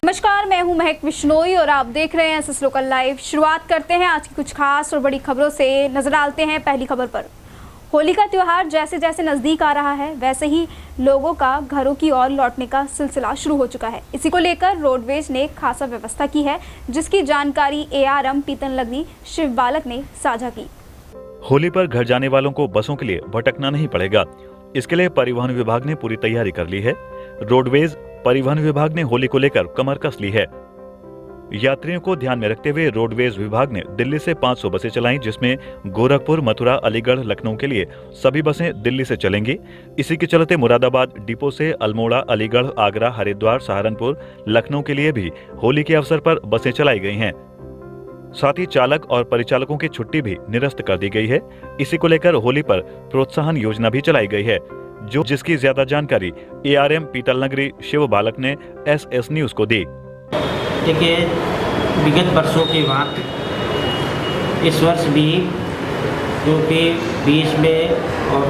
नमस्कार, मैं हूं महक बिश्नोई और आप देख रहे हैं एसएस लोकल लाइव। शुरुआत करते हैं आज की कुछ खास और बड़ी खबरों से। नजर डालते हैं पहली खबर पर। होली का त्यौहार जैसे जैसे नजदीक आ रहा है वैसे ही लोगों का घरों की ओर लौटने का सिलसिला शुरू हो चुका है। इसी को लेकर रोडवेज ने खासा व्यवस्था की है, जिसकी जानकारी एआरएम पीतल नगरी शिव बालक ने साझा की। होली पर घर जाने वालों को बसों के लिए भटकना नहीं पड़ेगा। इसके लिए परिवहन विभाग ने पूरी तैयारी कर ली है। रोडवेज परिवहन विभाग ने होली को लेकर कमर कस ली है। यात्रियों को ध्यान में रखते हुए रोडवेज विभाग ने दिल्ली से 500 बसें चलाईं, जिसमें गोरखपुर, मथुरा, अलीगढ़, लखनऊ के लिए सभी बसें दिल्ली से चलेंगी। इसी के चलते मुरादाबाद डिपो से अल्मोड़ा, अलीगढ़, आगरा, हरिद्वार, सहारनपुर, लखनऊ के लिए भी होली के अवसर पर बसें चलाई गई हैं। साथ ही चालक और परिचालकों की छुट्टी भी निरस्त कर दी गई है। इसी को लेकर होली पर प्रोत्साहन योजना भी चलाई गई है, जिसकी ज्यादा जानकारी एआरएम पीतल नगरी शिव बालक ने एसएस न्यूज को दी। देखिए, विगत वर्षों की बात इस वर्ष भी, क्योंकि 20 में और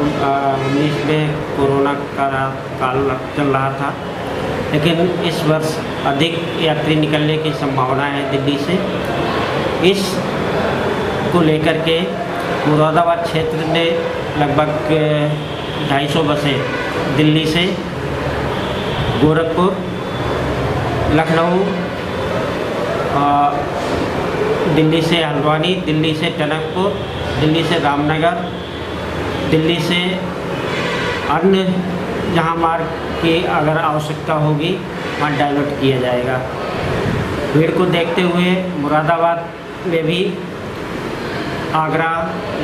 19 में कोरोना का काल चल रहा था, लेकिन इस वर्ष अधिक यात्री निकलने की संभावना है दिल्ली से। इस को लेकर के मुरादाबाद क्षेत्र ने लगभग 250 बसें दिल्ली से गोरखपुर, लखनऊ, दिल्ली से हल्द्वानी, दिल्ली से टनकपुर, दिल्ली से रामनगर, दिल्ली से अन्य जहां मार्ग की अगर आवश्यकता होगी वहाँ डाइवर्ट किया जाएगा। भीड़ को देखते हुए मुरादाबाद में भी आगरा,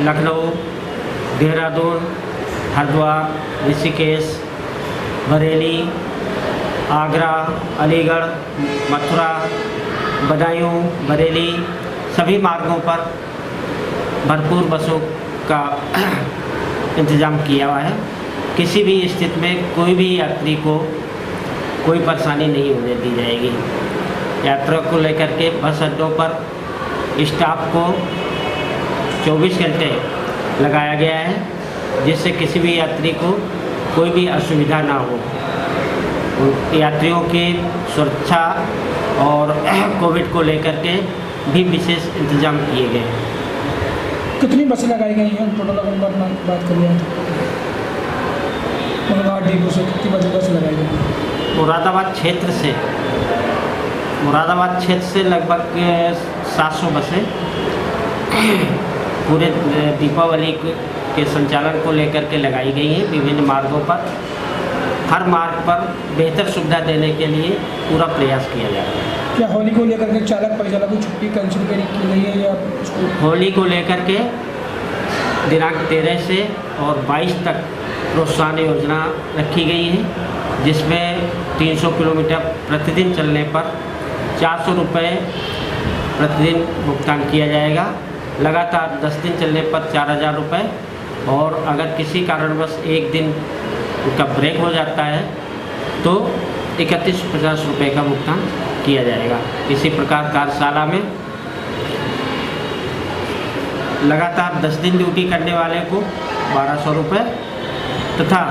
लखनऊ, देहरादून, हरिद्वार, ऋषिकेश, बरेली, आगरा, अलीगढ़, मथुरा, बदायूं, बरेली सभी मार्गों पर भरपूर बसों का इंतज़ाम किया हुआ है। किसी भी स्थिति में कोई भी यात्री को कोई परेशानी नहीं होने दी जाएगी। यात्रा को लेकर के बस अड्डों पर स्टाफ को 24 घंटे लगाया गया है, जिससे किसी भी यात्री को कोई भी असुविधा ना हो। यात्रियों की सुरक्षा और कोविड को लेकर के भी विशेष इंतजाम किए गए हैं। कितनी बसें लगाई गई हैं टोटल अगर बात करिए तो मुरादाबाद डिपो से कितनी बसें लगाई गई हैं? मुरादाबाद क्षेत्र से लगभग 700 बसें पूरे दीपावली के संचालन को लेकर के लगाई गई हैं। विभिन्न मार्गों पर, हर मार्ग पर बेहतर सुविधा देने के लिए पूरा प्रयास किया जा रहा है। क्या होली को लेकर के चालक परिचालक की छुट्टी कैंसिल की गई है या होली को लेकर के दिनांक 13 से और 22 तक प्रोत्साहन योजना रखी गई है, जिसमें 300 किलोमीटर प्रतिदिन चलने पर 400 रुपये प्रतिदिन भुगतान किया जाएगा। लगातार 10 दिन चलने पर 4000 रुपये, और अगर किसी कारणवश एक दिन उनका ब्रेक हो जाता है तो 3150 रुपये का भुगतान किया जाएगा। इसी प्रकार कार्यशाला में लगातार 10 दिन ड्यूटी करने वाले को 1200 रुपये, तथा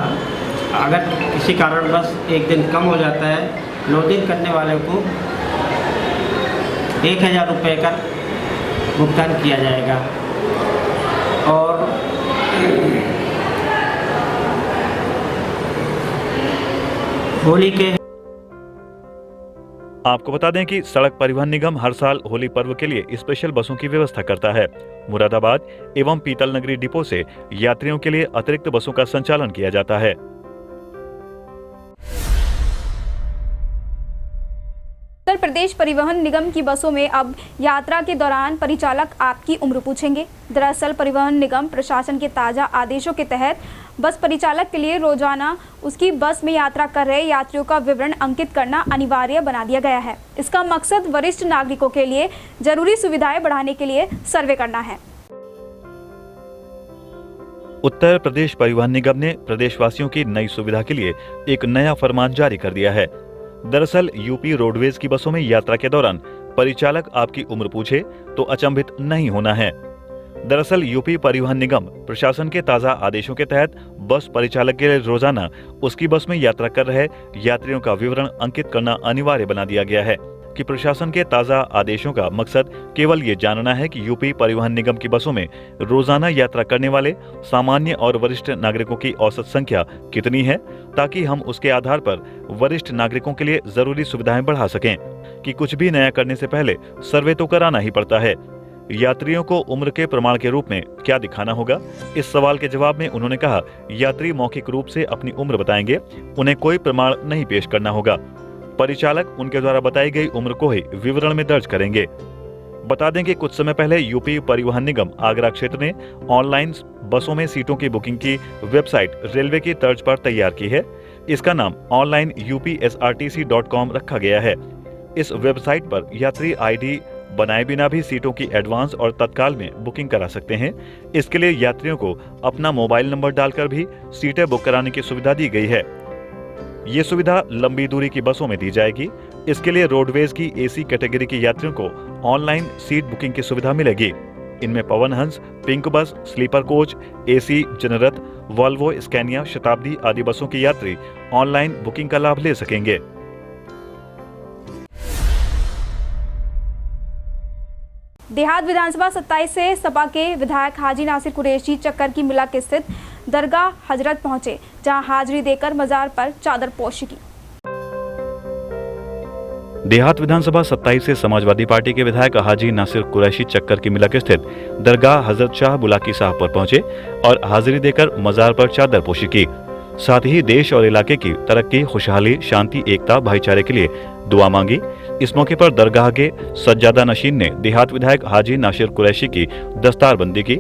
अगर किसी कारणवश एक दिन कम हो जाता है, 9 दिन करने वाले को 1000 रुपये का भुगतान किया जाएगा। और होली के आपको बता दें कि सड़क परिवहन निगम हर साल होली पर्व के लिए स्पेशल बसों की व्यवस्था करता है। मुरादाबाद एवं पीतल नगरी डिपो से यात्रियों के लिए अतिरिक्त बसों का संचालन किया जाता है। उत्तर प्रदेश परिवहन निगम की बसों में अब यात्रा के दौरान परिचालक आपकी उम्र पूछेंगे। दरअसल परिवहन निगम प्रशासन के ताज़ा आदेशों के तहत बस परिचालक के लिए रोजाना उसकी बस में यात्रा कर रहे यात्रियों का विवरण अंकित करना अनिवार्य बना दिया गया है। इसका मकसद वरिष्ठ नागरिकों के लिए जरूरी सुविधाएं बढ़ाने के लिए सर्वे करना है। उत्तर प्रदेश परिवहन निगम ने प्रदेशवासियों की नई सुविधा के लिए एक नया फरमान जारी कर दिया है। दरअसल यूपी रोडवेज की बसों में यात्रा के दौरान परिचालक आपकी उम्र पूछे तो अचंभित नहीं होना है। दरअसल यूपी परिवहन निगम प्रशासन के ताज़ा आदेशों के तहत बस परिचालक के लिए रोजाना उसकी बस में यात्रा कर रहे यात्रियों का विवरण अंकित करना अनिवार्य बना दिया गया है कि प्रशासन के ताज़ा आदेशों का मकसद केवल ये जानना है कि यूपी परिवहन निगम की बसों में रोजाना यात्रा करने वाले सामान्य और वरिष्ठ नागरिकों की औसत संख्या कितनी है, ताकि हम उसके आधार पर वरिष्ठ नागरिकों के लिए जरूरी सुविधाएं बढ़ा सकें। कि कुछ भी नया करने से पहले सर्वे तो कराना ही पड़ता है। यात्रियों को उम्र के प्रमाण के रूप में क्या दिखाना होगा? इस सवाल के जवाब में उन्होंने कहा, यात्री मौखिक रूप से अपनी उम्र बताएंगे, उन्हें कोई प्रमाण नहीं पेश करना होगा। परिचालक उनके द्वारा बताई गई उम्र को ही विवरण में दर्ज करेंगे। बता दें कि कुछ समय पहले यूपी परिवहन निगम आगरा क्षेत्र ने ऑनलाइन बसों में सीटों की बुकिंग की वेबसाइट रेलवे की तर्ज पर तैयार की है। इसका नाम ऑनलाइन upsrtc.com रखा गया है। इस वेबसाइट पर यात्री आईडी बनाए बिना भी सीटों की एडवांस और तत्काल में बुकिंग करा सकते हैं। इसके लिए यात्रियों को अपना मोबाइल नंबर डालकर भी सीटें बुक कराने की सुविधा दी गई है। ये सुविधा लंबी दूरी की बसों में दी जाएगी। इसके लिए रोडवेज की एसी कैटेगरी के यात्रियों को ऑनलाइन सीट बुकिंग की सुविधा मिलेगी। इनमें पवन Hans, pink bus, sleeper coach, AC Janrath, Volvo, Scania, Shatabdi आदि बसों के यात्री ऑनलाइन बुकिंग का लाभ ले सकेंगे। देहात विधानसभा 27 से सपा के विधायक हाजी नासिर कुरैशी चक्कर की मिला के स्थित दरगाह हजरत पहुंचे, जहां हाजिरी देकर मजार पर चादर पोशी की। देहात विधानसभा 27 से समाजवादी पार्टी के विधायक हाजी नासिर कुरैशी चक्कर की मिला के स्थित दरगाह हजरत शाह बुलाकी साहब पर पहुंचे और हाजिरी देकर मजार पर चादर पोशी की। साथ ही देश और इलाके की तरक्की, खुशहाली, शांति, एकता, भाईचारे के लिए दुआ मांगी। इस मौके पर दरगाह के सज्जादा नशीन ने देहात विधायक हाजी नासिर कुरैशी की दस्तारबंदी की।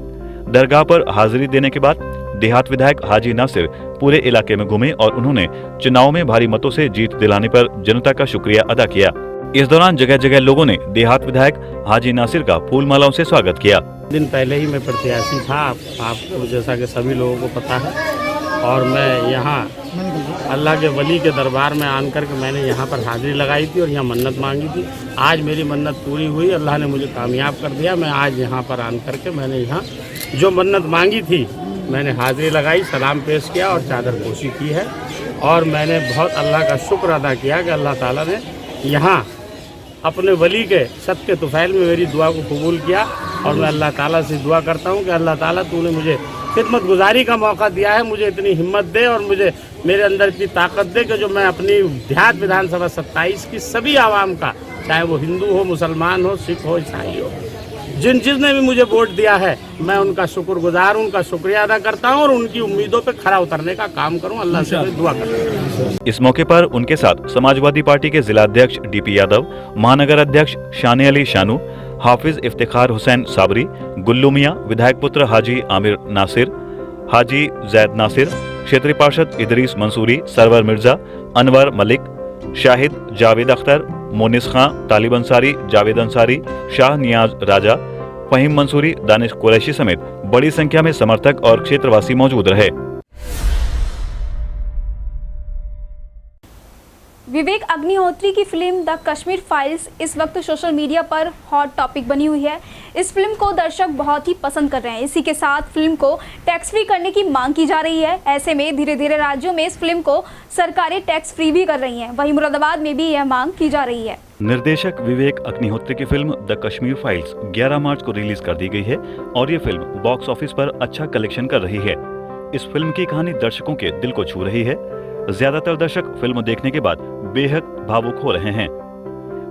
दरगाह पर हाजिरी देने के बाद देहात विधायक हाजी नासिर पूरे इलाके में घूमे और उन्होंने चुनाव में भारी मतों से जीत दिलाने पर जनता का शुक्रिया अदा किया। इस दौरान जगह जगह लोगों ने देहात विधायक हाजी नासिर का फूल मालाओं से स्वागत किया। दिन पहले ही मैं प्रत्याशी था, आपको जैसा कि सभी लोगों को पता है, और मैं यहाँ अल्लाह के वली के दरबार में आन करके मैंने यहाँ पर हाजिरी लगाई थी और यहाँ मन्नत मांगी थी। आज मेरी मन्नत पूरी हुई, अल्लाह ने मुझे कामयाब कर दिया। मैं आज यहाँ पर आन करके मैंने यहाँ जो मन्नत मांगी थी मैंने हाजिरी लगाई, सलाम पेश किया और चादर पोशी की है। और मैंने बहुत अल्लाह का शुक्र अदा किया कि अल्लाह ताला ने यहाँ अपने वली के सदके तुफैल में मेरी दुआ को कबूल किया। और मैं अल्लाह ताला से दुआ करता हूँ कि अल्लाह ताला तूने मुझे खिदमत गुजारी का मौका दिया है, मुझे इतनी हिम्मत दे और मुझे मेरे अंदर इतनी ताकत दे कि जो मैं अपनी देहात विधानसभा 27 की सभी आवाम का, चाहे वो हिंदू हो, मुसलमान हो, सिख हो, ईसाई हो, जिसने भी मुझे वोट दिया है, मैं उनका शुक्रगुजार हूं, उनका शुक्रिया अदा करता हूं और उनकी उम्मीदों पे खरा उतरने का काम करूं। अल्लाह से दुआ करता हूं। इस मौके पर उनके साथ समाजवादी पार्टी के जिला अध्यक्ष डीपी यादव, महानगर अध्यक्ष शाने अली शानू, हाफिज इफ्तिखार हुसैन साबरी, गुल्लू मियां, विधायक पुत्र हाजी आमिर नासिर, हाजी जैद नासिर, क्षेत्रीय पार्षद इदरीस मंसूरी, सरवर मिर्जा, अनवर मलिक, शाहिद जावेद अख्तर, मोनिस खां, तालिब अंसारी, जावेद अंसारी, शाह नियाज राजा, फहीम मंसूरी, दानिश कुरैशी समेत बड़ी संख्या में समर्थक और क्षेत्रवासी मौजूद रहे। विवेक अग्निहोत्री की फिल्म द कश्मीर फाइल्स इस वक्त सोशल मीडिया पर हॉट टॉपिक बनी हुई है। इस फिल्म को दर्शक बहुत ही पसंद कर रहे हैं। इसी के साथ फिल्म को टैक्स फ्री करने की मांग की जा रही है। ऐसे में धीरे धीरे राज्यों में इस फिल्म को सरकारें टैक्स फ्री भी कर रही हैं। वहीं मुरादाबाद में भी यह मांग की जा रही है। निर्देशक विवेक अग्निहोत्री की फिल्म द कश्मीर फाइल्स 11 मार्च को रिलीज कर दी गई है और ये फिल्म बॉक्स ऑफिस पर अच्छा कलेक्शन कर रही है। इस फिल्म की कहानी दर्शकों के दिल को छू रही है। ज्यादातर दर्शक फिल्म देखने के बाद बेहद भावुक हो रहे हैं।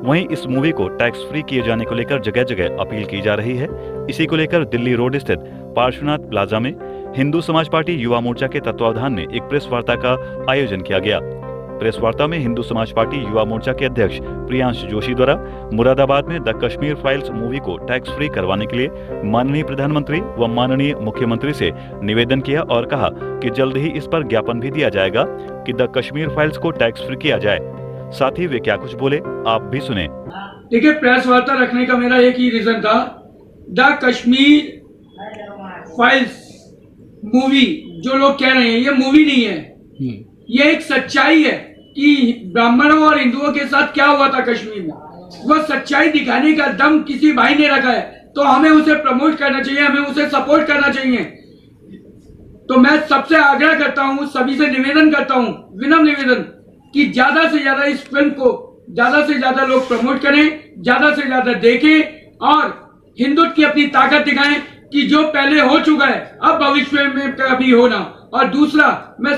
वहीं इस मूवी को टैक्स फ्री किए जाने को लेकर जगह जगह अपील की जा रही है। इसी को लेकर दिल्ली रोड स्थित पार्श्वनाथ प्लाजा में हिंदू समाज पार्टी युवा मोर्चा के तत्वावधान में एक प्रेस वार्ता का आयोजन किया गया। प्रेस वार्ता में हिंदू समाज पार्टी युवा मोर्चा के अध्यक्ष प्रियांश जोशी द्वारा मुरादाबाद में द कश्मीर फाइल्स मूवी को टैक्स फ्री करवाने के लिए माननीय प्रधानमंत्री व माननीय मुख्यमंत्री से निवेदन किया और कहा कि जल्द ही इस पर ज्ञापन भी दिया जाएगा कि द कश्मीर फाइल्स को टैक्स फ्री किया जाए। साथ ही वे क्या कुछ बोले, आप भी सुने। देखिए, प्रेस वार्ता रखने का मेरा एक ही रीजन था। द कश्मीर फाइल्स मूवी जो लोग कह रहे हैं, ये मूवी नहीं है, ये एक सच्चाई है कि ब्राह्मणों और हिंदुओं के साथ क्या हुआ था कश्मीर में। वो सच्चाई दिखाने का दम किसी भाई ने रखा है। तो हमें उसे प्रमोट करना चाहिए, हमें उसे सपोर्ट करना चाहिए। तो मैं सबसे आग्रह करता हूं, सभी से निवेदन करता हूं, विनम्र निवेदन, कि ज्यादा से ज्यादा इस फिल्म को ज्यादा से ज्यादा लोग प्रमोट करें, ज्यादा से ज्यादा देखें और हिंदुत्व की अपनी ताकत दिखाएं कि जो पहले हो चुका है अब भविष्य में कभी हो ना। और दूसरा, मैं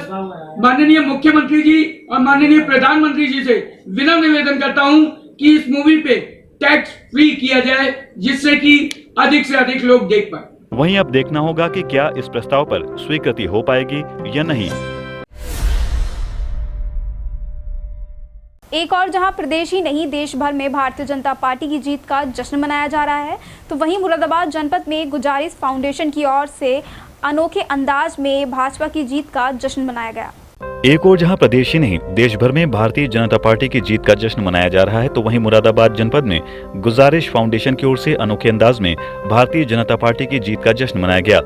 माननीय मुख्यमंत्री जी और माननीय प्रधानमंत्री जी से विनम्र निवेदन करता हूं कि इस मूवी पे टैक्स फ्री किया जाए, जिससे कि अधिक से अधिक लोग देख पाए। वहीं अब देखना होगा कि क्या इस प्रस्ताव पर स्वीकृति हो पाएगी या नहीं। एक और जहां प्रदेश ही नहीं देश भर में भारतीय जनता पार्टी की जीत का जश्न मनाया जा रहा है, तो वहीं मुरादाबाद जनपद में गुजारिश फाउंडेशन की ओर से अनोखे अंदाज में भाजपा की जीत का जश्न मनाया गया। एक और जहां प्रदेश ही नहीं देश भर में भारतीय जनता पार्टी की जीत का जश्न मनाया जा रहा है, तो वहीं मुरादाबाद जनपद में गुजारिश फाउंडेशन की ओर से अनोखे अंदाज में भारतीय जनता पार्टी की जीत का जश्न मनाया गया।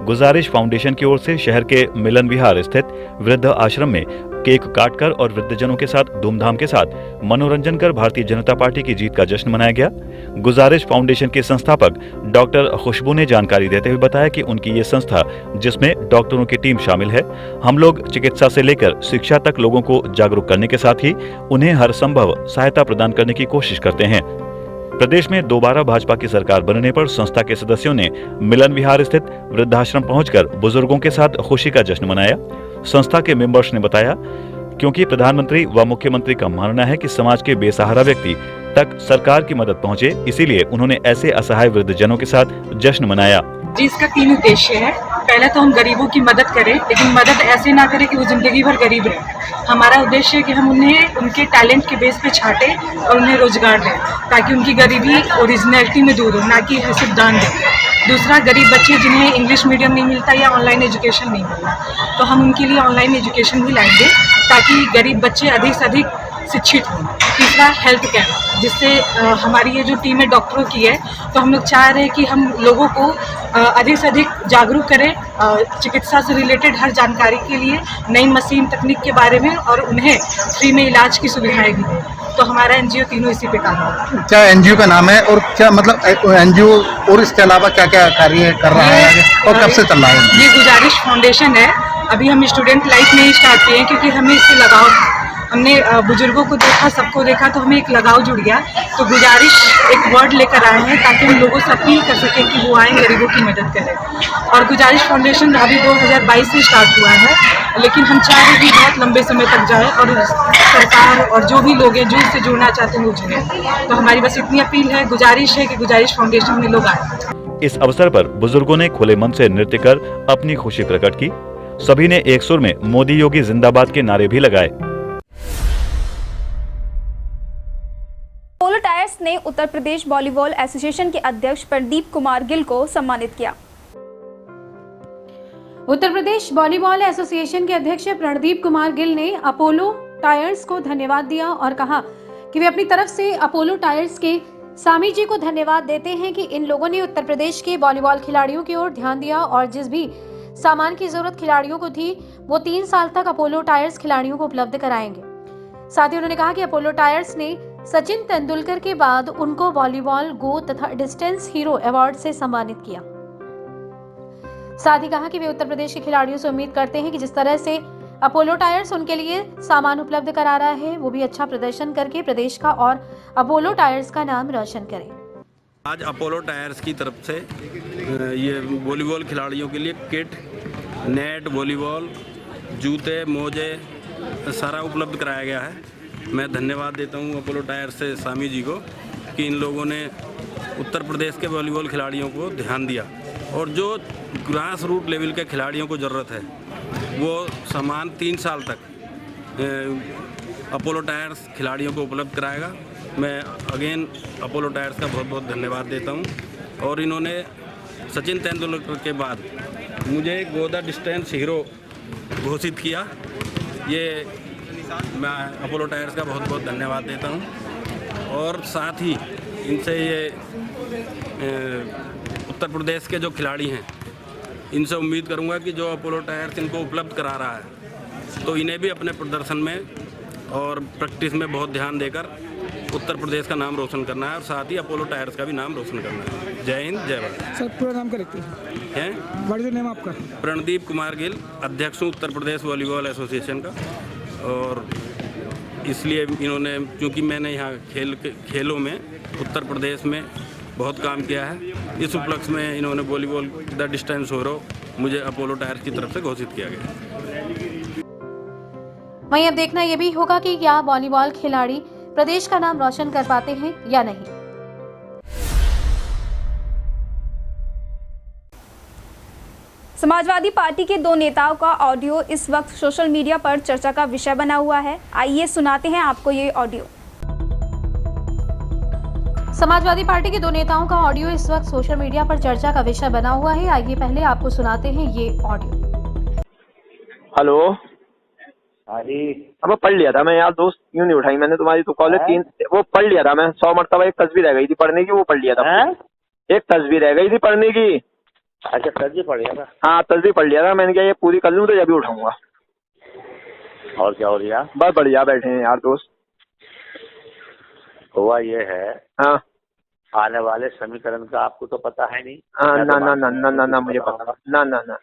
गुजारिश फाउंडेशन की ओर से शहर के मिलन विहार स्थित वृद्ध आश्रम में केक काटकर और वृद्धजनों के साथ धूमधाम के साथ मनोरंजन कर भारतीय जनता पार्टी की जीत का जश्न मनाया गया। गुजारिश फाउंडेशन के संस्थापक डॉक्टर खुशबू ने जानकारी देते हुए बताया कि उनकी ये संस्था, जिसमें डॉक्टरों की टीम शामिल है, हम लोग चिकित्सा से लेकर शिक्षा तक लोगों को जागरूक करने के साथ ही उन्हें हर संभव सहायता प्रदान करने की कोशिश करते हैं। प्रदेश में दोबारा भाजपा की सरकार बनने पर संस्था के सदस्यों ने मिलन विहार स्थित वृद्धाश्रम पहुंचकर बुजुर्गों के साथ खुशी का जश्न मनाया। संस्था के मेंबर्स ने बताया, क्योंकि प्रधानमंत्री व मुख्यमंत्री का मानना है कि समाज के बेसहारा व्यक्ति तक सरकार की मदद पहुंचे, इसीलिए उन्होंने ऐसे असहाय वृद्धजनों के साथ जश्न मनाया। जी, इसका 3 उद्देश्य है। पहला तो हम गरीबों की मदद करें, लेकिन मदद ऐसे ना करें कि वो जिंदगी भर गरीब रहे। हमारा उद्देश्य है कि हम उन्हें उनके टैलेंट के बेस पे छांटें और उन्हें रोजगार दें, ताकि उनकी गरीबी ओरिजिनलिटी में दूर हो, ना कि सिर्फ दान दें। दूसरा, गरीब बच्चे जिन्हें इंग्लिश मीडियम नहीं मिलता या ऑनलाइन एजुकेशन नहीं मिलता, तो हम उनके लिए ऑनलाइन एजुकेशन भी लाएंगे, ताकि गरीब बच्चे अधिक से अधिक शिक्षित हों। तीसरा, हेल्थ कैंप, जिससे हमारी ये जो टीम है डॉक्टरों की है, तो हम लोग चाह रहे हैं कि हम लोगों को अधिक से अधिक जागरूक करें चिकित्सा से रिलेटेड हर जानकारी के लिए, नई मशीन तकनीक के बारे में, और उन्हें फ्री में इलाज की सुविधाएं भी दें। तो हमारा एनजीओ तीनों इसी पे काम है। क्या एनजीओ का नाम है और क्या मतलब एनजीओ, और इसके अलावा क्या क्या कार्य कर रहा है आगे और कब से चल रहा है? ये गुजारिश फाउंडेशन है। अभी हम स्टूडेंट लाइफ में ही स्टार्ट किए हैं, क्योंकि हमें इससे लगाव, हमने बुजुर्गों को देखा, सबको देखा, तो हमें एक लगाव जुड़ गया। तो गुजारिश एक वर्ड लेकर आए हैं, ताकि हम लोगों से अपील कर सकें कि वो आएँ, गरीबों की मदद करें। और गुजारिश फाउंडेशन अभी 2022 से स्टार्ट हुआ है, लेकिन हम चाह रहे हैं कि बहुत लंबे समय तक जाए और सरकार और जो भी लोग हैं जो इससे जुड़ना चाहते हैं वो जुड़े। तो हमारी बस इतनी अपील है, गुजारिश है कि गुजारिश फाउंडेशन में लोग आए। इस अवसर पर बुजुर्गों ने खुले मन से नृत्य कर अपनी खुशी प्रकट की। सभी ने एक सुर में मोदी योगी जिंदाबाद के नारे भी लगाए। अपोलो टायर्स ने उत्तर प्रदेश वॉलीबॉल एसोसिएशन के अध्यक्ष प्रदीप कुमार गिल को सम्मानित किया। उत्तर प्रदेश वॉलीबॉल एसोसिएशन के अध्यक्ष प्रदीप कुमार गिल ने अपोलो टायर्स को धन्यवाद दिया और कहा कि वे अपनी तरफ से अपोलो टायर्स के सामी जी को धन्यवाद देते हैं कि इन लोगों ने उत्तर प्रदेश के वॉलीबॉल खिलाड़ियों की ओर ध्यान दिया और जिस भी सामान की जरूरत खिलाड़ियों को थी वो 3 साल तक अपोलो टायर्स खिलाड़ियों को उपलब्ध कराएंगे। साथ ही उन्होंने कहा कि अपोलो टायर्स ने सचिन तेंदुलकर के बाद उनको वॉलीबॉल गो तथा डिस्टेंस हीरो अवार्ड से सम्मानित किया। साथ ही कहा कि वे उत्तर प्रदेश के खिलाड़ियों से उम्मीद करते हैं कि जिस तरह से अपोलो टायर्स उनके लिए सामान उपलब्ध करा रहा है, वो भी अच्छा प्रदर्शन करके प्रदेश का और अपोलो टायर्स का नाम रोशन करें। आज अपोलो टायर्स की तरफ से ये वॉलीबॉल खिलाड़ियों के लिए किट, नेट, वॉलीबॉल, जूते, मोजे सारा उपलब्ध कराया गया है। मैं धन्यवाद देता हूँ अपोलो टायर्स से सामी जी को कि इन लोगों ने उत्तर प्रदेश के वॉलीबॉल खिलाड़ियों को ध्यान दिया और जो ग्रास रूट लेवल के खिलाड़ियों को ज़रूरत है वो सामान 3 साल तक अपोलो टायर्स खिलाड़ियों को उपलब्ध कराएगा। मैं अगेन अपोलो टायर्स का बहुत बहुत धन्यवाद देता हूं। और इन्होंने सचिन तेंदुलकर के बाद मुझे गो द डिस्टेंस हीरो घोषित किया। ये मैं अपोलो टायर्स का बहुत बहुत धन्यवाद देता हूं। और साथ ही इनसे ये उत्तर प्रदेश के जो खिलाड़ी हैं इनसे उम्मीद करूंगा कि जो अपोलो टायर्स इनको उपलब्ध करा रहा है तो इन्हें भी अपने प्रदर्शन में और प्रैक्टिस में बहुत ध्यान देकर उत्तर प्रदेश का नाम रोशन करना है और साथ ही अपोलो टायर्स का भी नाम रोशन करना है। जय हिंद, जय भारत। सर पूरा नाम करेक्ट है व्हाट इज नेम आपका? प्रणदीप कुमार गिल, अध्यक्ष हूँ उत्तर प्रदेश वॉलीबॉल एसोसिएशन का। और इसलिए इन्होंने, क्योंकि मैंने यहाँ खेलों में उत्तर प्रदेश में बहुत काम किया है, इस उपलक्ष्य में इन्होंने वॉलीबॉल द डिस्टेंस हो मुझे अपोलो टायर्स की तरफ से घोषित किया गया। वहीं अब देखना यह भी होगा कि क्या वॉलीबॉल खिलाड़ी प्रदेश का नाम रोशन कर पाते हैं या नहीं। समाजवादी पार्टी के 2 नेताओं का ऑडियो इस वक्त सोशल मीडिया पर चर्चा का विषय बना हुआ है। आइए सुनाते हैं आपको ये ऑडियो। समाजवादी पार्टी के 2 नेताओं का ऑडियो इस वक्त सोशल मीडिया पर चर्चा का विषय बना हुआ है। आइए पहले आपको सुनाते हैं ये ऑडियो। हेलो। हाँ जी। अब पढ़ लिया था मैं यार दोस्त, यूं नहीं उठाई मैंने तुम्हारी तो कॉलेज 3 वो पढ़ लिया था मैं 100 मरतबा। एक तस्वीर रह गई थी पढ़ने की, वो पढ़ लिया था। एक तस्वीर रह गई थी पढ़ने की। अच्छा तस्वीर पढ़ लिया था? हाँ तस्वीर पढ़ लिया था मैंने, क्या ये पूरी कर लूँ तो जब भी उठाऊंगा। और क्या हो रहा? बस बढ़िया बैठे हैं यार दोस्त। हुआ ये है, हाँ, आने वाले समीकरण का आपको तो पता है नहीं? हाँ ना ना ना ना ना ना मुझे पता, ना ना ना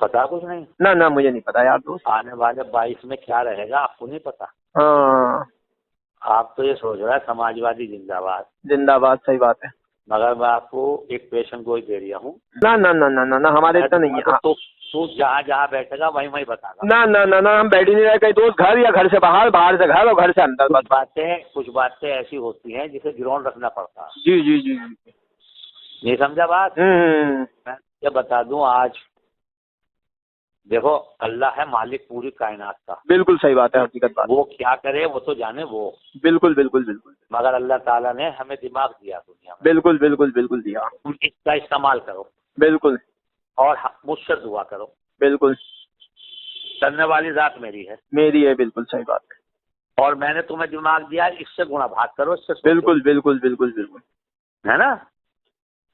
पता कुछ नहीं, ना ना मुझे नहीं पता यार दोस्त। आने वाले 22 में क्या रहेगा आपको नहीं पता? हाँ आप तो ये सोच रहा है समाजवादी जिंदाबाद जिंदाबाद, सही बात है, मगर मैं आपको एक पेशन गोई दे रहा हूँ। ना ना ना ना ना हमारे इतना नहीं है। तू जहाँ जहाँ बैठेगा वहीं वहीं बतागा। ना ना ना ना हम बैठ ही नहीं रहे कहीं दोस्त, घर या घर से बाहर, बाहर से घर और घर से अंदर। कुछ बातें ऐसी होती हैं जिसे ग्राउंड रखना पड़ता है। जी जी जी ये समझा बात? मैं ये बता दूं, आज देखो अल्लाह है मालिक पूरी कायनात का। बिल्कुल सही बात है, हकीकत बात। वो क्या करे वो तो जाने वो। बिल्कुल बिल्कुल बिल्कुल। मगर अल्लाह ताला ने हमें दिमाग दिया दुनिया में। बिल्कुल बिल्कुल बिल्कुल दिया। इसका इस्तेमाल करो। बिल्कुल। और मुझसे दुआ करो। बिल्कुल। करने वाली जात मेरी है, बिल्कुल सही बात है। और मैंने तुम्हें दिमाग दिया, इससे गुणा भाग करो, इससे बिल्कुल बिल्कुल बिल्कुल बिल्कुल, है ना?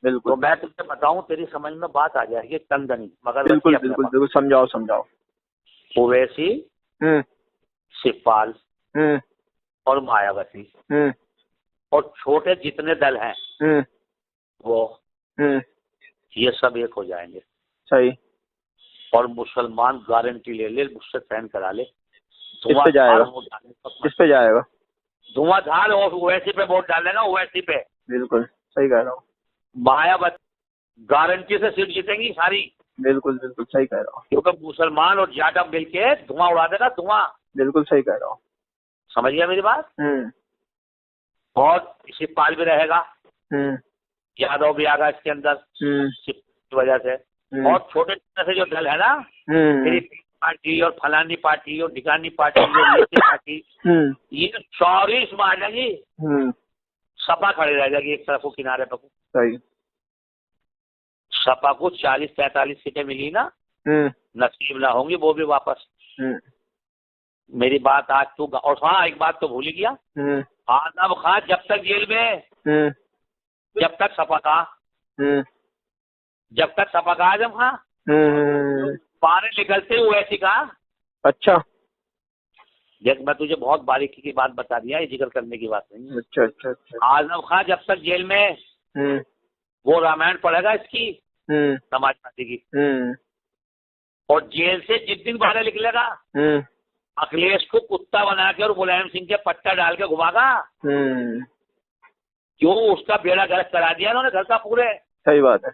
बिल्कुल। तो मैं तुझे बताऊं, तेरी समझ में बात आ जाएगी तंदनी, मगर बिल्कुल बिल्कुल बिल्कुल समझाओ समझाओ। ओवैसी, शिवपाल और मायावती और छोटे जितने दल हैं वो ये सब एक हो जाएंगे। सही। और मुसलमान गारंटी ले मुझसे साइन करा ले। किस पे जाएगा? धुआंधार ओवैसी पे वोट डालेगा, ओवैसी पे। बिल्कुल सही कह रहा हूँ। मायावती गारंटी से सीट जीतेंगी सारी। बिल्कुल बिल्कुल सही कह रहा हूँ, क्योंकि मुसलमान और जाटव मिलके धुआं उड़ा देगा, धुआं। बिल्कुल सही कह रहा हूँ, समझ गया मेरी बात? और शिवपाल भी रहेगा, यादव भी आगा इसके अंदर की वजह से। और छोटे से जो दल है ना, मेरी पार्टी और फलानी पार्टी और ढिकानी पार्टी और पार्टी, ये 40 में आ जाएगी, सपा खड़े रह जाएगी एक तरफ को किनारे पर। सही। सपा को 40-45 सीटें मिली ना, नसीब ना होंगी वो भी वापस। मेरी बात आज तू, और हाँ एक बात तो भूल ही गया, आजम खान जब तक जेल में, जब तक सपा का, जब तक सपा का आजम खान पारे निकलते हुए ऐसी का। अच्छा देख, मैं तुझे बहुत बारीकी की बात बता दिया, ये जिक्र करने की बात नहीं। अच्छा अच्छा अच्छा। आजम खान जब तक जेल में, वो रामायण पढ़ेगा इसकी समाजवादी की, और जेल से जिस दिन बाहर निकलेगा अखिलेश को कुत्ता बना के और मुलायम सिंह के पट्टा डाल के घुमागा। क्यों? उसका बेड़ा गर्क करा दिया उन्होंने घर का पूरे। सही बात है।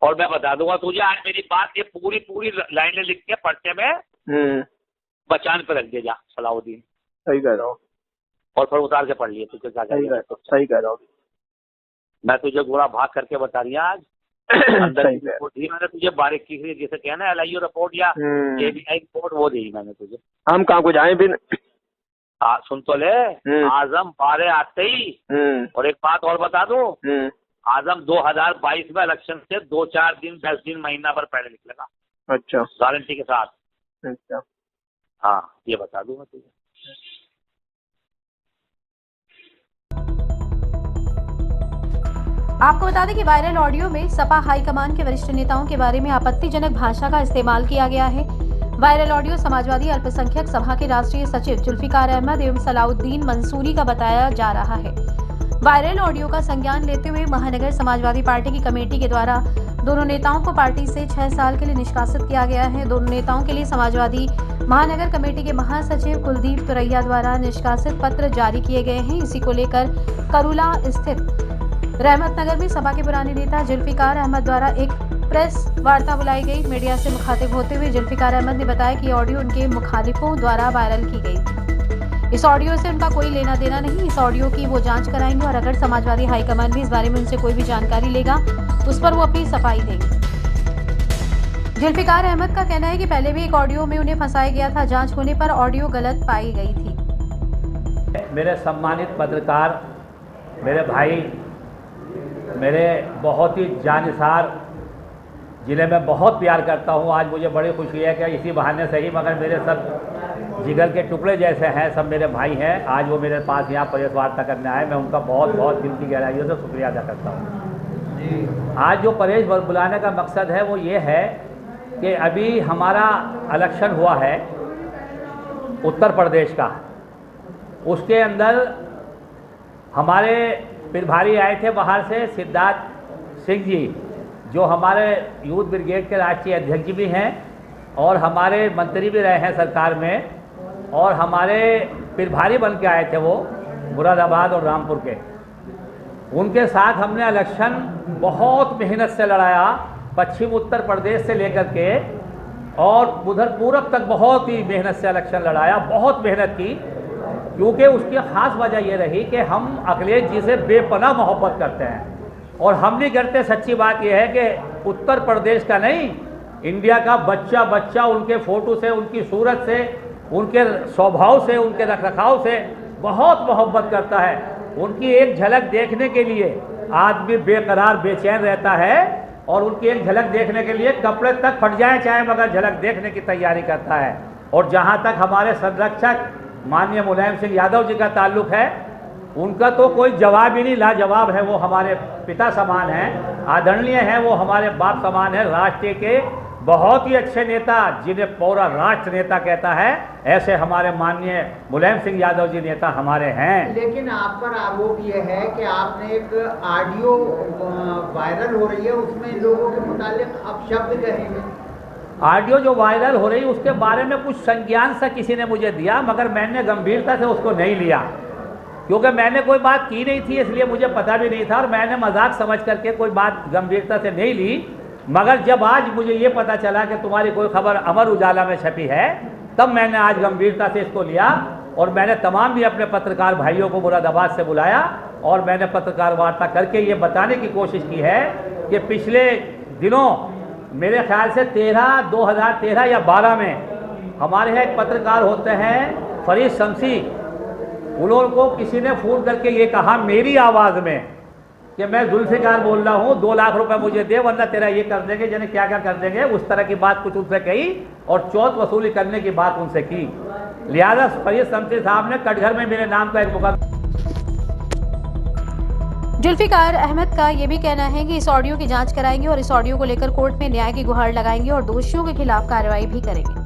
और मैं बता दूंगा तुझे, आज मेरी बात ये पूरी पूरी लाइनें लिख के पर्चे में बचान पे रख दे जा सलाउद्दीन। सही कह रहा हूँ। और फिर उतार के पढ़ लिए तुझे क्या। सही कह रहा हूँ। मैं तुझे गोला भाग करके बता रही आज अंदर की रिपोर्ट दी मैंने तुझे बारीकी से, जैसे कहना LIU रिपोर्ट या ABI रिपोर्ट, वो दी मैंने तुझे। हम कहाँ को जाए बिन। सुन तो ले, आजम बारे आते ही, और एक बात और बता दूं, आजम 2022 में इलेक्शन से 2-4 दिन 10 दिन महीना भर पहले निकलेगा। अच्छा। गारंटी के साथ। अच्छा। हाँ ये बता दूं मैं तुझे। आपको बता दें कि वायरल ऑडियो में सपा हाईकमान के वरिष्ठ नेताओं के बारे में आपत्तिजनक भाषा का इस्तेमाल किया गया है। वायरल ऑडियो समाजवादी अल्पसंख्यक सभा के राष्ट्रीय सचिव जुल्फिकार अहमद एवं सलाउद्दीन मंसूरी का बताया जा रहा है। वायरल ऑडियो का संज्ञान लेते हुए महानगर समाजवादी पार्टी की कमेटी के द्वारा दोनों नेताओं को पार्टी से 6 साल के लिए निष्कासित किया गया है। दोनों नेताओं के लिए समाजवादी महानगर कमेटी के महासचिव कुलदीप तुरैया द्वारा निष्कासित पत्र जारी किए गए हैं। इसी को लेकर करुला स्थित रहमतनगर में सपा के पुराने नेता जुल्फिकार अहमद द्वारा एक प्रेस वार्ता बुलाई गई। मीडिया से मुखातिब होते हुए जुल्फिकार अहमद ने बताया कि ऑडियो उनके मुखालिफों द्वारा वायरल की गई। इस ऑडियो से उनका कोई लेना देना नहीं। इस ऑडियो की वो जांच कराएंगे और अगर समाजवादी हाईकमान भी इस बारे में उनसे कोई भी जानकारी लेगा तो उस पर वो अपनी सफाई देंगे। जुल्फिकार अहमद का कहना है कि पहले भी एक ऑडियो में उन्हें फंसाया गया था। जांच होने पर ऑडियो गलत पाई गई थी। मेरे सम्मानित पत्रकार, मेरे भाई, मेरे बहुत ही जानिसार, जिन्हें मैं बहुत प्यार करता हूँ, आज मुझे बड़ी खुशी है कि इसी बहाने से ही, मगर मेरे सब जिगर के टुकड़े जैसे हैं, सब मेरे भाई हैं, आज वो मेरे पास यहाँ प्रेस वार्ता करने आए। मैं उनका बहुत बहुत दिल की गहराइयों से शुक्रिया अदा करता हूँ। आज जो प्रेस बुलाने का मकसद है वो ये है कि अभी हमारा इलेक्शन हुआ है उत्तर प्रदेश का, उसके अंदर हमारे प्रभारी आए थे बाहर से, सिद्धार्थ सिंह जी, जो हमारे यूथ ब्रिगेड के राष्ट्रीय अध्यक्ष भी हैं और हमारे मंत्री भी रहे हैं सरकार में, और हमारे प्रभारी बन के आए थे वो मुरादाबाद और रामपुर के। उनके साथ हमने इलेक्शन बहुत मेहनत से लड़ाया, पश्चिम उत्तर प्रदेश से लेकर के और उधर पूरब तक बहुत ही मेहनत से इलेक्शन लड़ाया, बहुत मेहनत की, क्योंकि उसकी ख़ास वजह ये रही कि हम अखिलेश जी से बेपनाह मोहब्बत करते हैं। और हम नहीं करते, सच्ची बात यह है कि उत्तर प्रदेश का नहीं, इंडिया का बच्चा बच्चा उनके फ़ोटो से, उनकी सूरत से, उनके स्वभाव से, उनके रखरखाव से बहुत मोहब्बत करता है। उनकी एक झलक देखने के लिए आदमी बेकरार बेचैन रहता है और उनकी एक झलक देखने के लिए कपड़े तक फट जाए चाहे, मगर झलक देखने की तैयारी करता है। और जहाँ तक हमारे संरक्षक माननीय मुलायम सिंह यादव जी का ताल्लुक है, उनका तो कोई जवाब ही नहीं, लाजवाब है। वो हमारे पिता समान हैं, आदरणीय हैं, वो हमारे बाप समान है। राष्ट्र के बहुत ही अच्छे नेता, जिन्हें पूरा राष्ट्र नेता कहता है, ऐसे हमारे माननीय मुलायम सिंह यादव जी नेता हमारे हैं। लेकिन आप पर आरोप ये है कि आपने एक ऑडियो वायरल हो रही है, उसमें लोगों के मुतालिक अपशब्द कहेंगे। ऑडियो जो वायरल हो रही है उसके बारे में कुछ संज्ञान सा किसी ने मुझे दिया, मगर मैंने गंभीरता से उसको नहीं लिया, क्योंकि मैंने कोई बात की नहीं थी, इसलिए मुझे पता भी नहीं था और मैंने मजाक समझ करके कोई बात गंभीरता से नहीं ली। मगर जब आज मुझे ये पता चला कि तुम्हारी कोई खबर अमर उजाला में छपी है, तब मैंने आज गंभीरता से इसको लिया और मैंने तमाम भी अपने पत्रकार भाइयों को मुरादाबाद से बुलाया और मैंने पत्रकार वार्ता करके ये बताने की कोशिश की है कि पिछले दिनों, मेरे ख्याल से 2013 या 12 में हमारे यहाँ एक पत्रकार होते हैं फरीद शमसी, उनको किसी ने फ़ोन करके ये कहा मेरी आवाज़ में कि मैं जुल्फिकार बोल रहा हूँ, 2 लाख रुपए मुझे दे वरना तेरा ये कर देंगे, जाने क्या क्या कर देंगे, उस तरह की बात कुछ उनसे कही और चौथ वसूली करने की बात उनसे की। लिहाजा फरीद शमसी साहब ने कटघर में मेरे नाम का एक मुकदमा। जुल्फिकार अहमद का ये भी कहना है कि इस ऑडियो की जांच कराएंगे और इस ऑडियो को लेकर कोर्ट में न्याय की गुहार लगाएंगे और दोषियों के खिलाफ कार्रवाई भी करेंगे।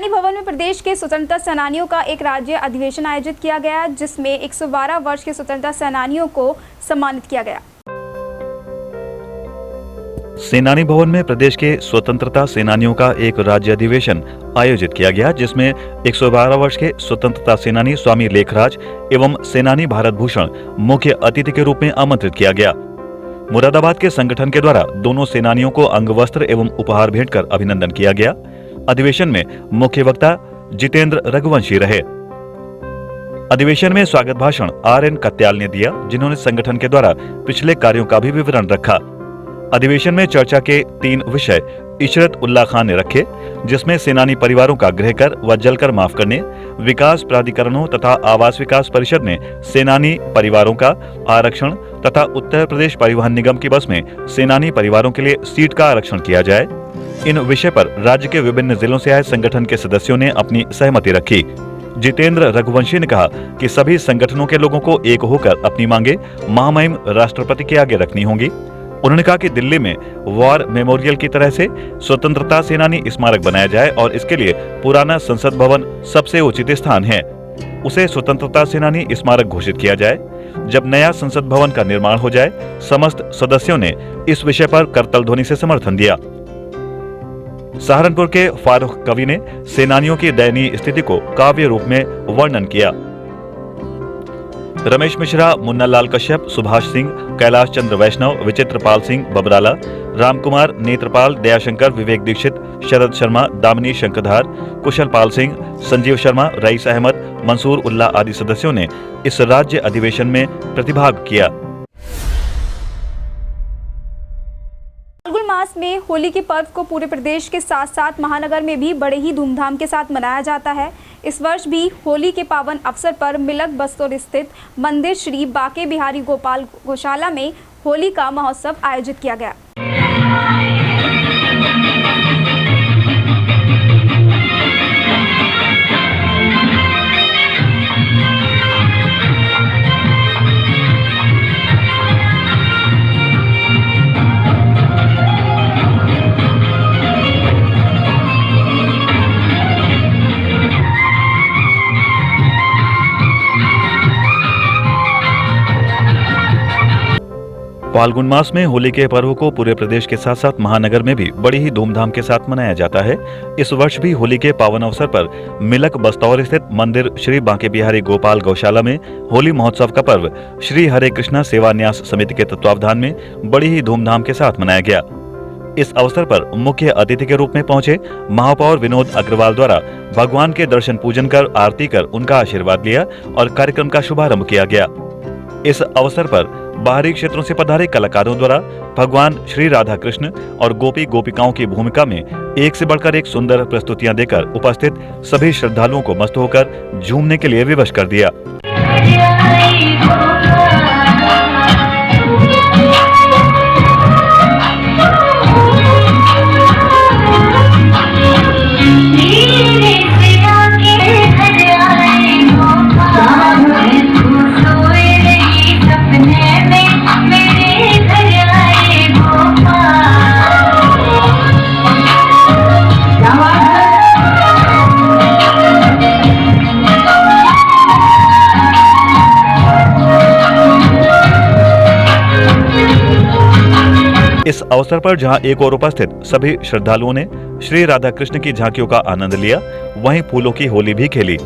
भवन में प्रदेश के स्वतंत्रता सेनानियों का एक राज्य अधिवेशन आयोजित किया गया, जिसमें 112 वर्ष के स्वतंत्रता सेनानियों को सम्मानित किया गया। सेनानी भवन में प्रदेश के स्वतंत्रता सेनानियों का एक राज्य अधिवेशन आयोजित किया गया, जिसमें 112 वर्ष के स्वतंत्रता सेनानी स्वामी लेखराज एवं सेनानी भारत भूषण मुख्य अतिथि के रूप में आमंत्रित किया गया। मुरादाबाद के संगठन के द्वारा दोनों सेनानियों को अंगवस्त्र एवं उपहार भेंट कर अभिनंदन किया गया। अधिवेशन में मुख्य वक्ता जितेंद्र रघुवंशी रहे। अधिवेशन में स्वागत भाषण RN कत्याल ने दिया, जिन्होंने संगठन के द्वारा पिछले कार्यों का भी विवरण रखा। अधिवेशन में चर्चा के 3 विषय इशरत उल्लाह खान ने रखे, जिसमें सेनानी परिवारों का गृह कर व जलकर माफ करने, विकास प्राधिकरणों तथा आवास विकास परिषद में सेनानी परिवारों का आरक्षण तथा उत्तर प्रदेश परिवहन निगम की बस में सेनानी परिवारों के लिए सीट का आरक्षण किया जाए। इन विषय पर राज्य के विभिन्न जिलों से आए संगठन के सदस्यों ने अपनी सहमति रखी। जितेंद्र रघुवंशी ने कहा कि सभी संगठनों के लोगों को एक होकर अपनी मांगे महामहिम राष्ट्रपति के आगे रखनी होंगी। उन्होंने कहा कि दिल्ली में वॉर मेमोरियल की तरह से स्वतंत्रता सेनानी स्मारक बनाया जाए और इसके लिए पुराना संसद भवन सबसे उचित स्थान है। उसे स्वतंत्रता सेनानी स्मारक घोषित किया जाए। जब नया संसद भवन का निर्माण हो जाए, समस्त सदस्यों ने इस विषय पर करतल ध्वनि से समर्थन दिया। सहारनपुर के फारूक कवि ने सेनानियों की दयनीय स्थिति को काव्य रूप में वर्णन किया। रमेश मिश्रा, मुन्ना लाल कश्यप, सुभाष सिंह, कैलाश चंद्र वैष्णव, विचित्रपाल सिंह बबराला, रामकुमार, नेत्रपाल, दयाशंकर, विवेक दीक्षित, शरद शर्मा, दामिनी शंकरधार, कुशल पाल सिंह, संजीव शर्मा, रईस अहमद, मंसूर उल्लाह आदि सदस्यों ने इस राज्य अधिवेशन में प्रतिभाग किया। फाल्गुन मास में होली के पर्व को पूरे प्रदेश के साथ साथ महानगर में भी बड़े ही धूमधाम के साथ मनाया जाता है। इस वर्ष भी होली के पावन अवसर पर मिलक बस्तौर स्थित मंदिर श्री बांके बिहारी गोपाल गौशाला में होली का महोत्सव आयोजित किया गया। फाल्गुन मास में होली के पर्व को पूरे प्रदेश के साथ साथ महानगर में भी बड़ी ही धूमधाम के साथ मनाया जाता है। इस वर्ष भी होली के पावन अवसर पर मिलक बस्तौर स्थित मंदिर श्री बांके बिहारी गोपाल गौशाला में होली महोत्सव का पर्व श्री हरे कृष्णा सेवा न्यास समिति के तत्वावधान में बड़ी ही धूमधाम के साथ मनाया गया। इस अवसर पर मुख्य अतिथि के रूप में पहुंचे महापौर विनोद अग्रवाल द्वारा भगवान के दर्शन पूजन कर आरती कर उनका आशीर्वाद लिया और कार्यक्रम का शुभारंभ किया गया। इस अवसर पर बाहरी क्षेत्रों से पधारे कलाकारों द्वारा भगवान श्री राधा कृष्ण और गोपी गोपिकाओं की भूमिका में एक से बढ़कर एक सुंदर प्रस्तुतियां देकर उपस्थित सभी श्रद्धालुओं को मस्त होकर झूमने के लिए विवश कर दिया। इस अवसर पर जहां एक और उपस्थित सभी श्रद्धालुओं ने श्री राधा कृष्ण की झांकियों का आनंद लिया, वहीं फूलों की होली भी खेली।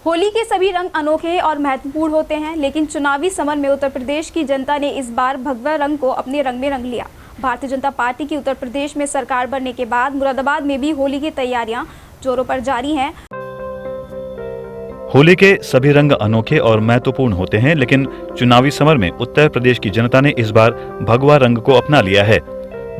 होली के सभी रंग अनोखे और महत्वपूर्ण होते हैं, लेकिन चुनावी समर में उत्तर प्रदेश की जनता ने इस बार भगवा रंग को अपने रंग में रंग लिया। भारतीय जनता पार्टी की उत्तर प्रदेश में सरकार बनने के बाद मुरादाबाद में भी होली की तैयारियां जोरों पर जारी हैं। होली के सभी रंग अनोखे और महत्वपूर्ण होते हैं, लेकिन चुनावी समर में उत्तर प्रदेश की जनता ने इस बार भगवा रंग को अपना लिया है।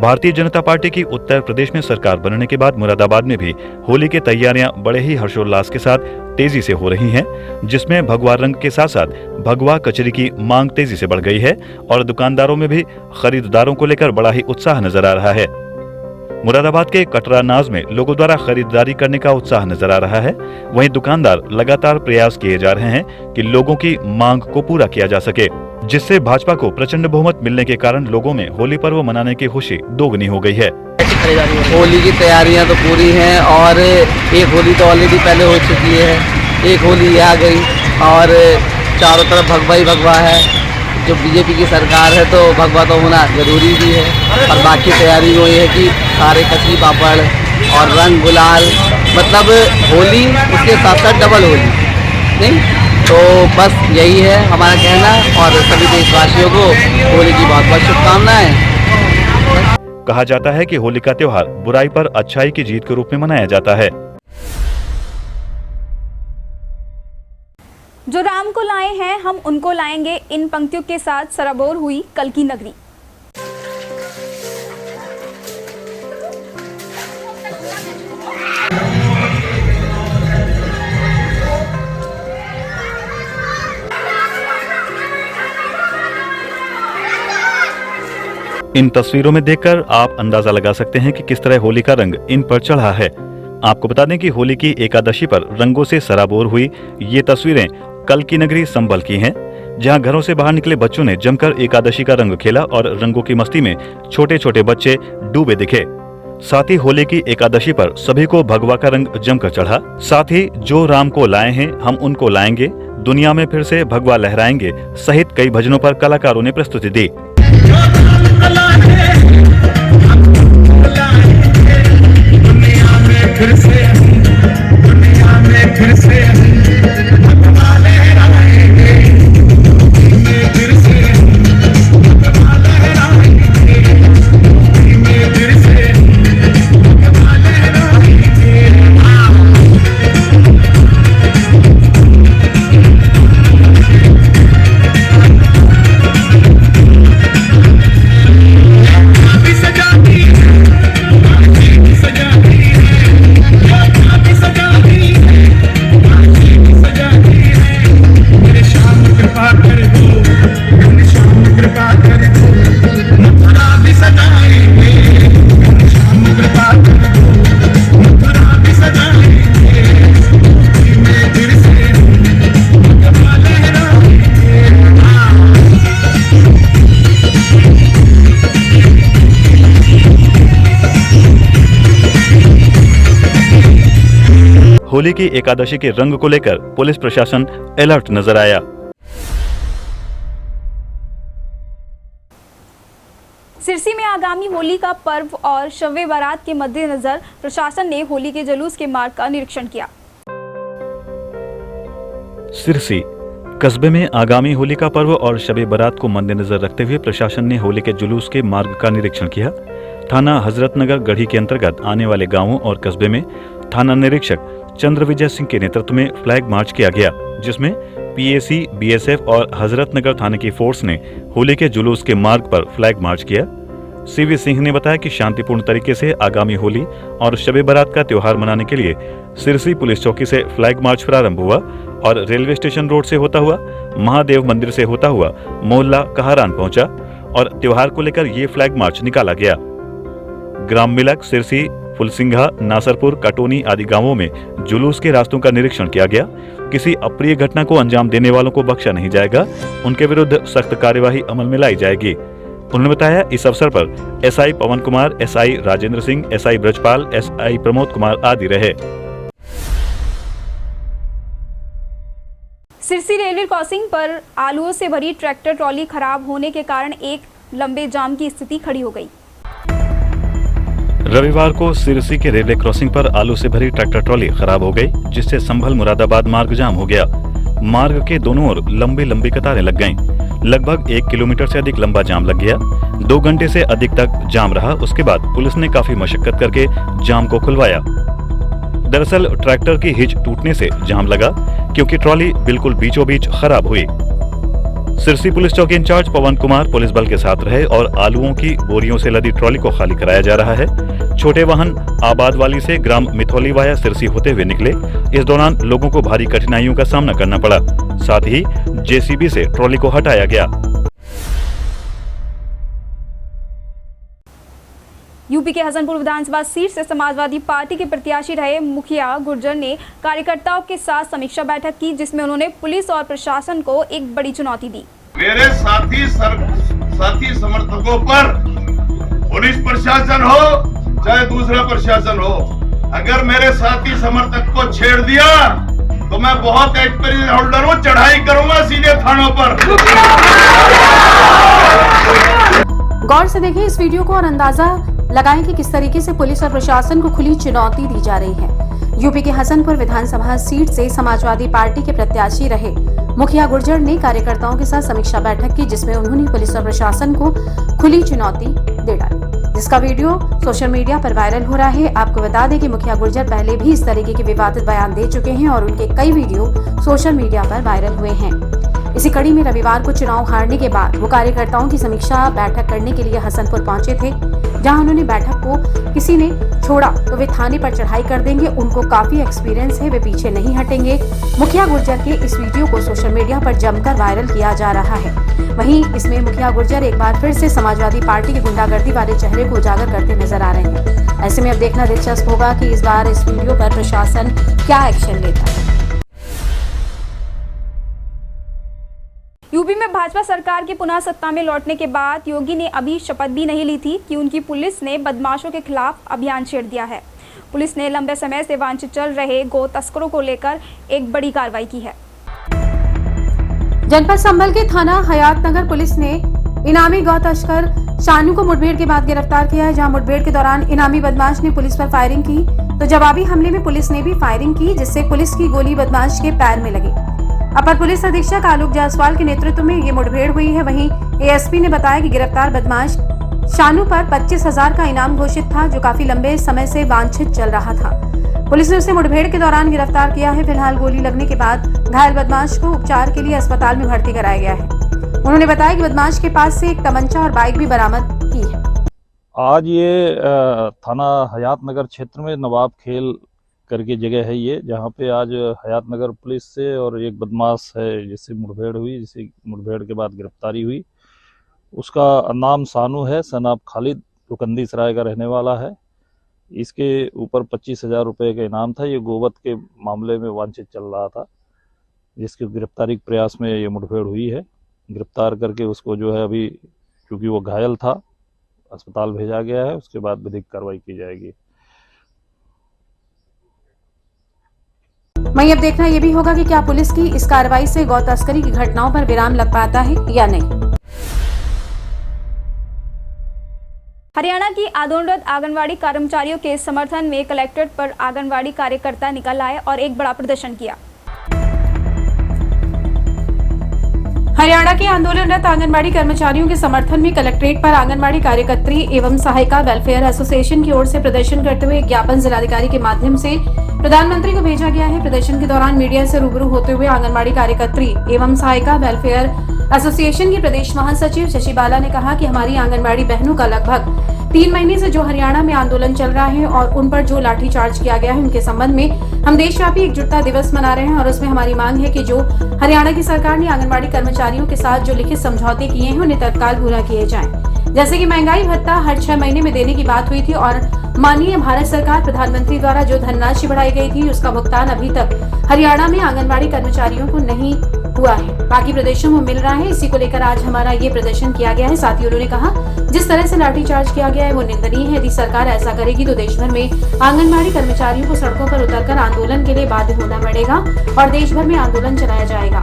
भारतीय जनता पार्टी की उत्तर प्रदेश में सरकार बनने के बाद मुरादाबाद में भी होली की तैयारियां बड़े ही हर्षोल्लास के साथ तेजी से हो रही हैं, जिसमें भगवा रंग के साथ साथ भगवा कचरी की मांग तेजी से बढ़ गई है और दुकानदारों में भी खरीदारों को लेकर बड़ा ही उत्साह नजर आ रहा है। मुरादाबाद के कटरा नाज में लोगों द्वारा खरीदारी करने का उत्साह नजर आ रहा है। वहीं दुकानदार लगातार प्रयास किए जा रहे हैं कि लोगों की मांग को पूरा किया जा सके, जिससे भाजपा को प्रचंड बहुमत मिलने के कारण लोगों में होली पर्व मनाने की खुशी दोगुनी हो गई है। होली की तैयारियां तो पूरी हैं और एक होली तो ऑलरेडी पहले हो चुकी है, एक होली आ गई और चारों तरफ भगवा ही भगवा है। जो बीजेपी की सरकार है तो भगवा तो होना जरूरी भी है और बाकी तैयारी वही है कि सारे कचरी पापड़ और रंग गुलाल, मतलब होली उसके साथ साथ डबल होली नहीं, तो बस यही है हमारा कहना और सभी देशवासियों को होली की बहुत बहुत शुभकामनाएं। कहा जाता है कि होली का त्योहार बुराई पर अच्छाई की जीत के रूप में मनाया जाता है। जो राम को लाए हैं हम उनको लाएंगे, इन पंक्तियों के साथ सराबोर हुई कल की नगरी। इन तस्वीरों में देखकर आप अंदाजा लगा सकते हैं कि किस तरह होली का रंग इन पर चढ़ा है। आपको बता दें कि होली की एकादशी पर रंगों से सराबोर हुई ये तस्वीरें कल की नगरी संभल की हैं। जहां घरों से बाहर निकले बच्चों ने जमकर एकादशी का रंग खेला और रंगों की मस्ती में छोटे छोटे बच्चे डूबे दिखे। साथ ही होली की एकादशी पर सभी को भगवा का रंग जमकर चढ़ा। साथ ही जो राम को लाए हैं हम उनको लाएंगे, दुनिया में फिर से भगवा लहराएंगे सहित कई भजनों पर कलाकारों ने प्रस्तुति दी। होली की एकादशी के रंग को लेकर पुलिस प्रशासन अलर्ट नजर आया। सिरसी में आगामी होली का पर्व और शब-ए बारात के मद्देनजर प्रशासन ने होली के जुलूस के मार्ग का निरीक्षण किया। सिरसी कस्बे में आगामी होली का पर्व और शब-ए बारात को मद्देनजर रखते हुए प्रशासन ने होली के जुलूस के मार्ग का निरीक्षण किया। थाना हजरतनगर गढ़ी के अंतर्गत आने वाले गांवों और कस्बे में थाना निरीक्षक चंद्र विजय सिंह के नेतृत्व में फ्लैग मार्च किया गया, जिसमें पीएसी, बीएसएफ और हजरतनगर थाने की फोर्स ने होली के जुलूस के मार्ग पर फ्लैग मार्च किया। सीवी सिंह ने बताया कि शांतिपूर्ण तरीके से आगामी होली और शब-ए बारात का त्योहार मनाने के लिए सिरसी पुलिस चौकी से फ्लैग मार्च प्रारंभ हुआ और रेलवे स्टेशन रोड से होता हुआ महादेव मंदिर से होता हुआ मोहल्ला कहारान पहुंचा और त्योहार को लेकर ये फ्लैग मार्च निकाला गया। ग्राम मिलक, सिरसी, फुलसिंघा, नासरपुर, कटोनी आदि गांवों में जुलूस के रास्तों का निरीक्षण किया गया। किसी अप्रिय घटना को अंजाम देने वालों को बख्शा नहीं जाएगा, उनके विरुद्ध सख्त कार्यवाही अमल में लाई जाएगी। उन्होंने बताया इस अवसर पर SI Pawan Kumar, SI Rajendra Singh, SI Brajpal, SI Pramod Kumar आदि रहे। सिरसी रेलवे क्रॉसिंग पर आलुओं से भरी ट्रैक्टर ट्रॉली खराब होने के कारण एक लंबे जाम की स्थिति खड़ी हो गई। रविवार को सिरसी के रेलवे क्रॉसिंग पर आलू से भरी ट्रैक्टर ट्रॉली खराब हो गई, जिससे संभल मुरादाबाद मार्ग जाम हो गया। मार्ग के दोनों ओर लंबी लंबी कतारें लग गईं। लगभग 1 किलोमीटर से अधिक लंबा जाम लग गया। 2 घंटे से अधिक तक जाम रहा। उसके बाद पुलिस ने काफी मशक्कत करके जाम को खुलवाया। दरअसल ट्रैक्टर की हिच टूटने से जाम लगा, क्योंकि ट्रॉली बिल्कुल बीचों बीच खराब हुई। सिरसी पुलिस चौकी इंचार्ज पवन कुमार पुलिस बल के साथ रहे और आलुओं की बोरियों से लदी ट्रॉली को खाली कराया जा रहा है। छोटे वाहन आबादवाली से ग्राम मिथौली वाया सिरसी होते हुए निकले। इस दौरान लोगों को भारी कठिनाइयों का सामना करना पड़ा। साथ ही जेसीबी से ट्रॉली को हटाया गया। यूपी के हसनपुर विधानसभा सीट से समाजवादी पार्टी के प्रत्याशी रहे मुखिया गुर्जर ने कार्यकर्ताओं के साथ समीक्षा बैठक की, जिसमें उन्होंने पुलिस और प्रशासन को एक बड़ी चुनौती दी। मेरे साथी समर्थकों पर पुलिस प्रशासन हो चाहे दूसरा प्रशासन हो, अगर मेरे साथी समर्थक को छेड़ दिया तो मैं बहुत एक्सपीरियंस होल्डर हूँ, चढ़ाई करूंगा सीधे थानों पर। गौर से देखें इस वीडियो को और अंदाजा लगाएं कि किस तरीके से पुलिस और प्रशासन को खुली चुनौती दी जा रही है। यूपी के हसनपुर विधानसभा सीट से समाजवादी पार्टी के प्रत्याशी रहे मुखिया गुर्जर ने कार्यकर्ताओं के साथ समीक्षा बैठक की, जिसमें उन्होंने पुलिस और प्रशासन को खुली चुनौती दे डाली, जिसका वीडियो सोशल मीडिया पर वायरल हो रहा है। आपको बता दें कि मुखिया गुर्जर पहले भी इस तरीके के विवादित बयान दे चुके हैं और उनके कई वीडियो सोशल मीडिया पर वायरल हुए हैं। इसी कड़ी में रविवार को चुनाव हारने के बाद वो कार्यकर्ताओं की समीक्षा बैठक करने के लिए हसनपुर पहुंचे थे, जहां उन्होंने बैठक को किसी ने छोड़ा तो वे थाने पर चढ़ाई कर देंगे, उनको काफी एक्सपीरियंस है, वे पीछे नहीं हटेंगे। मुखिया गुर्जर के इस वीडियो को सोशल मीडिया पर जमकर वायरल किया जा रहा है। वहीं इसमें मुखिया गुर्जर एक बार फिर से समाजवादी पार्टी की गुंडागर्दी वाले चेहरे को उजागर करते नजर आ रहे हैं। ऐसे में अब देखना दिलचस्प होगा कि इस बार इस वीडियो पर प्रशासन क्या एक्शन लेता है। यूपी में भाजपा सरकार के पुनः सत्ता में लौटने के बाद योगी ने अभी शपथ भी नहीं ली थी कि उनकी पुलिस ने बदमाशों के खिलाफ अभियान छेड़ दिया है। पुलिस ने लंबे समय से वांछित चल रहे गो तस्करों को लेकर एक बड़ी कार्रवाई की है। जनपद संभल के थाना हयातनगर पुलिस ने इनामी गौ तस्कर शानू को मुठभेड़ के बाद गिरफ्तार किया है, जहां मुठभेड़ के दौरान इनामी बदमाश ने पुलिस पर फायरिंग की तो जवाबी हमले में पुलिस ने भी फायरिंग की, जिससे पुलिस की गोली बदमाश के पैर में लगी। अपर पुलिस अधीक्षक आलोक जायसवाल के नेतृत्व में ये मुठभेड़ हुई है। वहीं एएसपी ने बताया कि गिरफ्तार बदमाश शानू पर 25,000 का इनाम घोषित था, जो काफी लंबे समय से वांछित चल रहा था। पुलिस ने उसे मुठभेड़ के दौरान गिरफ्तार किया है। फिलहाल गोली लगने के बाद घायल बदमाश को उपचार के लिए अस्पताल में भर्ती कराया गया है। उन्होंने बताया कि बदमाश के पास से एक तमंचा और बाइक भी बरामद की है। आज ये थाना हयातनगर क्षेत्र में नवाब खेल करके जगह है ये, जहाँ पे आज हयातनगर पुलिस से और एक बदमाश है जिससे मुठभेड़ हुई, जिससे मुठभेड़ के बाद गिरफ्तारी हुई। उसका नाम सानू है, सन ऑफ खालिद, रुकंदी सराय का रहने वाला है। इसके ऊपर 25,000 रुपये का इनाम था। ये गोवध के मामले में वांछित चल रहा था, जिसके गिरफ्तारी के प्रयास में ये मुठभेड़ हुई है। गिरफ्तार करके उसको जो है अभी, क्योंकि वो घायल था, अस्पताल भेजा गया है। उसके बाद विधिक कार्रवाई की जाएगी। वहीं अब देखना यह भी होगा कि क्या पुलिस की इस कार्रवाई से गौ तस्करी की घटनाओं पर विराम लग पाता है या नहीं। हरियाणा की आंदोलनरत आंगनवाड़ी कर्मचारियों के समर्थन में कलेक्ट्रेट पर आंगनवाड़ी कार्यकर्ता निकल आए और एक बड़ा प्रदर्शन किया। हरियाणा के आंदोलनरत आंगनवाड़ी कर्मचारियों के समर्थन में कलेक्ट्रेट पर आंगनवाड़ी कार्यकर्त्री एवं सहायिका वेलफेयर एसोसिएशन की ओर से प्रदर्शन करते हुए ज्ञापन जिलाधिकारी के माध्यम से प्रधानमंत्री को भेजा गया है। प्रदर्शन के दौरान मीडिया से रूबरू होते हुए आंगनवाड़ी कार्यकर्त्री एवं सहायिका वेलफेयर एसोसिएशन की प्रदेश महासचिव शशि बाला ने कहा कि हमारी आंगनवाड़ी बहनों का लगभग 3 महीने से जो हरियाणा में आंदोलन चल रहा है और उन पर जो लाठीचार्ज किया गया है, उनके संबंध में हम देशव्यापी एकजुटता दिवस मना रहे हैं और उसमें हमारी मांग है कि जो हरियाणा की सरकार ने आंगनवाड़ी कर्मचारियों के साथ जो लिखित समझौते किए हैं, उन्हें तत्काल पूरा किए जाएं। जैसे कि महंगाई भत्ता हर 6 महीने में देने की बात हुई थी और माननीय भारत सरकार प्रधानमंत्री द्वारा जो धनराशि बढ़ाई गई थी, उसका भुगतान अभी तक हरियाणा में आंगनवाड़ी कर्मचारियों को नहीं हुआ है, बाकी प्रदेशों में मिल रहा है। इसी को लेकर आज हमारा ये प्रदर्शन किया गया है। साथ ही उन्होंने कहा, जिस तरह से लाठीचार्ज किया गया है वो निंदनीय है। यदि सरकार ऐसा करेगी तो देश भर में आंगनवाड़ी कर्मचारियों को सड़कों पर उतरकर आंदोलन के लिए बाध्य होना पड़ेगा और देश भर में आंदोलन चलाया जाएगा।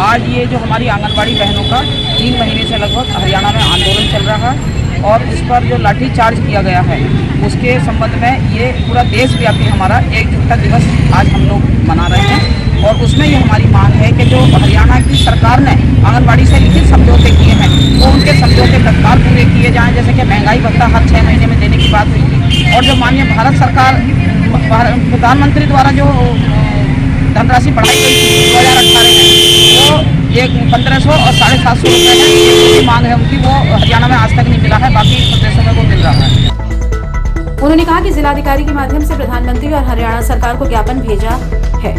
आज ये जो हमारी आंगनवाड़ी बहनों का 3 महीने से लगभग हरियाणा में आंदोलन चल रहा है और इस पर जो लाठीचार्ज किया गया है, उसके संबंध में ये पूरा देशव्यापी हमारा एकजुटता दिवस आज हम लोग मना रहे हैं। और उसमें ये हमारी मांग है कि जो हरियाणा की सरकार ने आंगनवाड़ी से लिखित समझौते किए हैं, वो उनके समझौते तत्काल पूरे किए जाएं। जैसे कि महंगाई भत्ता हर 6 महीने में देने की बात हुई थी और जो माननीय भारत सरकार प्रधानमंत्री द्वारा जो धनराशि बढ़ाई गई थी 2018 में, वो एक 1500 और 750 रुपये है। ये जो मांग है उनकी, वो हरियाणा में आज तक नहीं मिला है, बाकी प्रदेशों में वो मिल रहा है। उन्होंने कहा कि जिलाधिकारी के माध्यम से प्रधानमंत्री और हरियाणा सरकार को ज्ञापन भेजा है।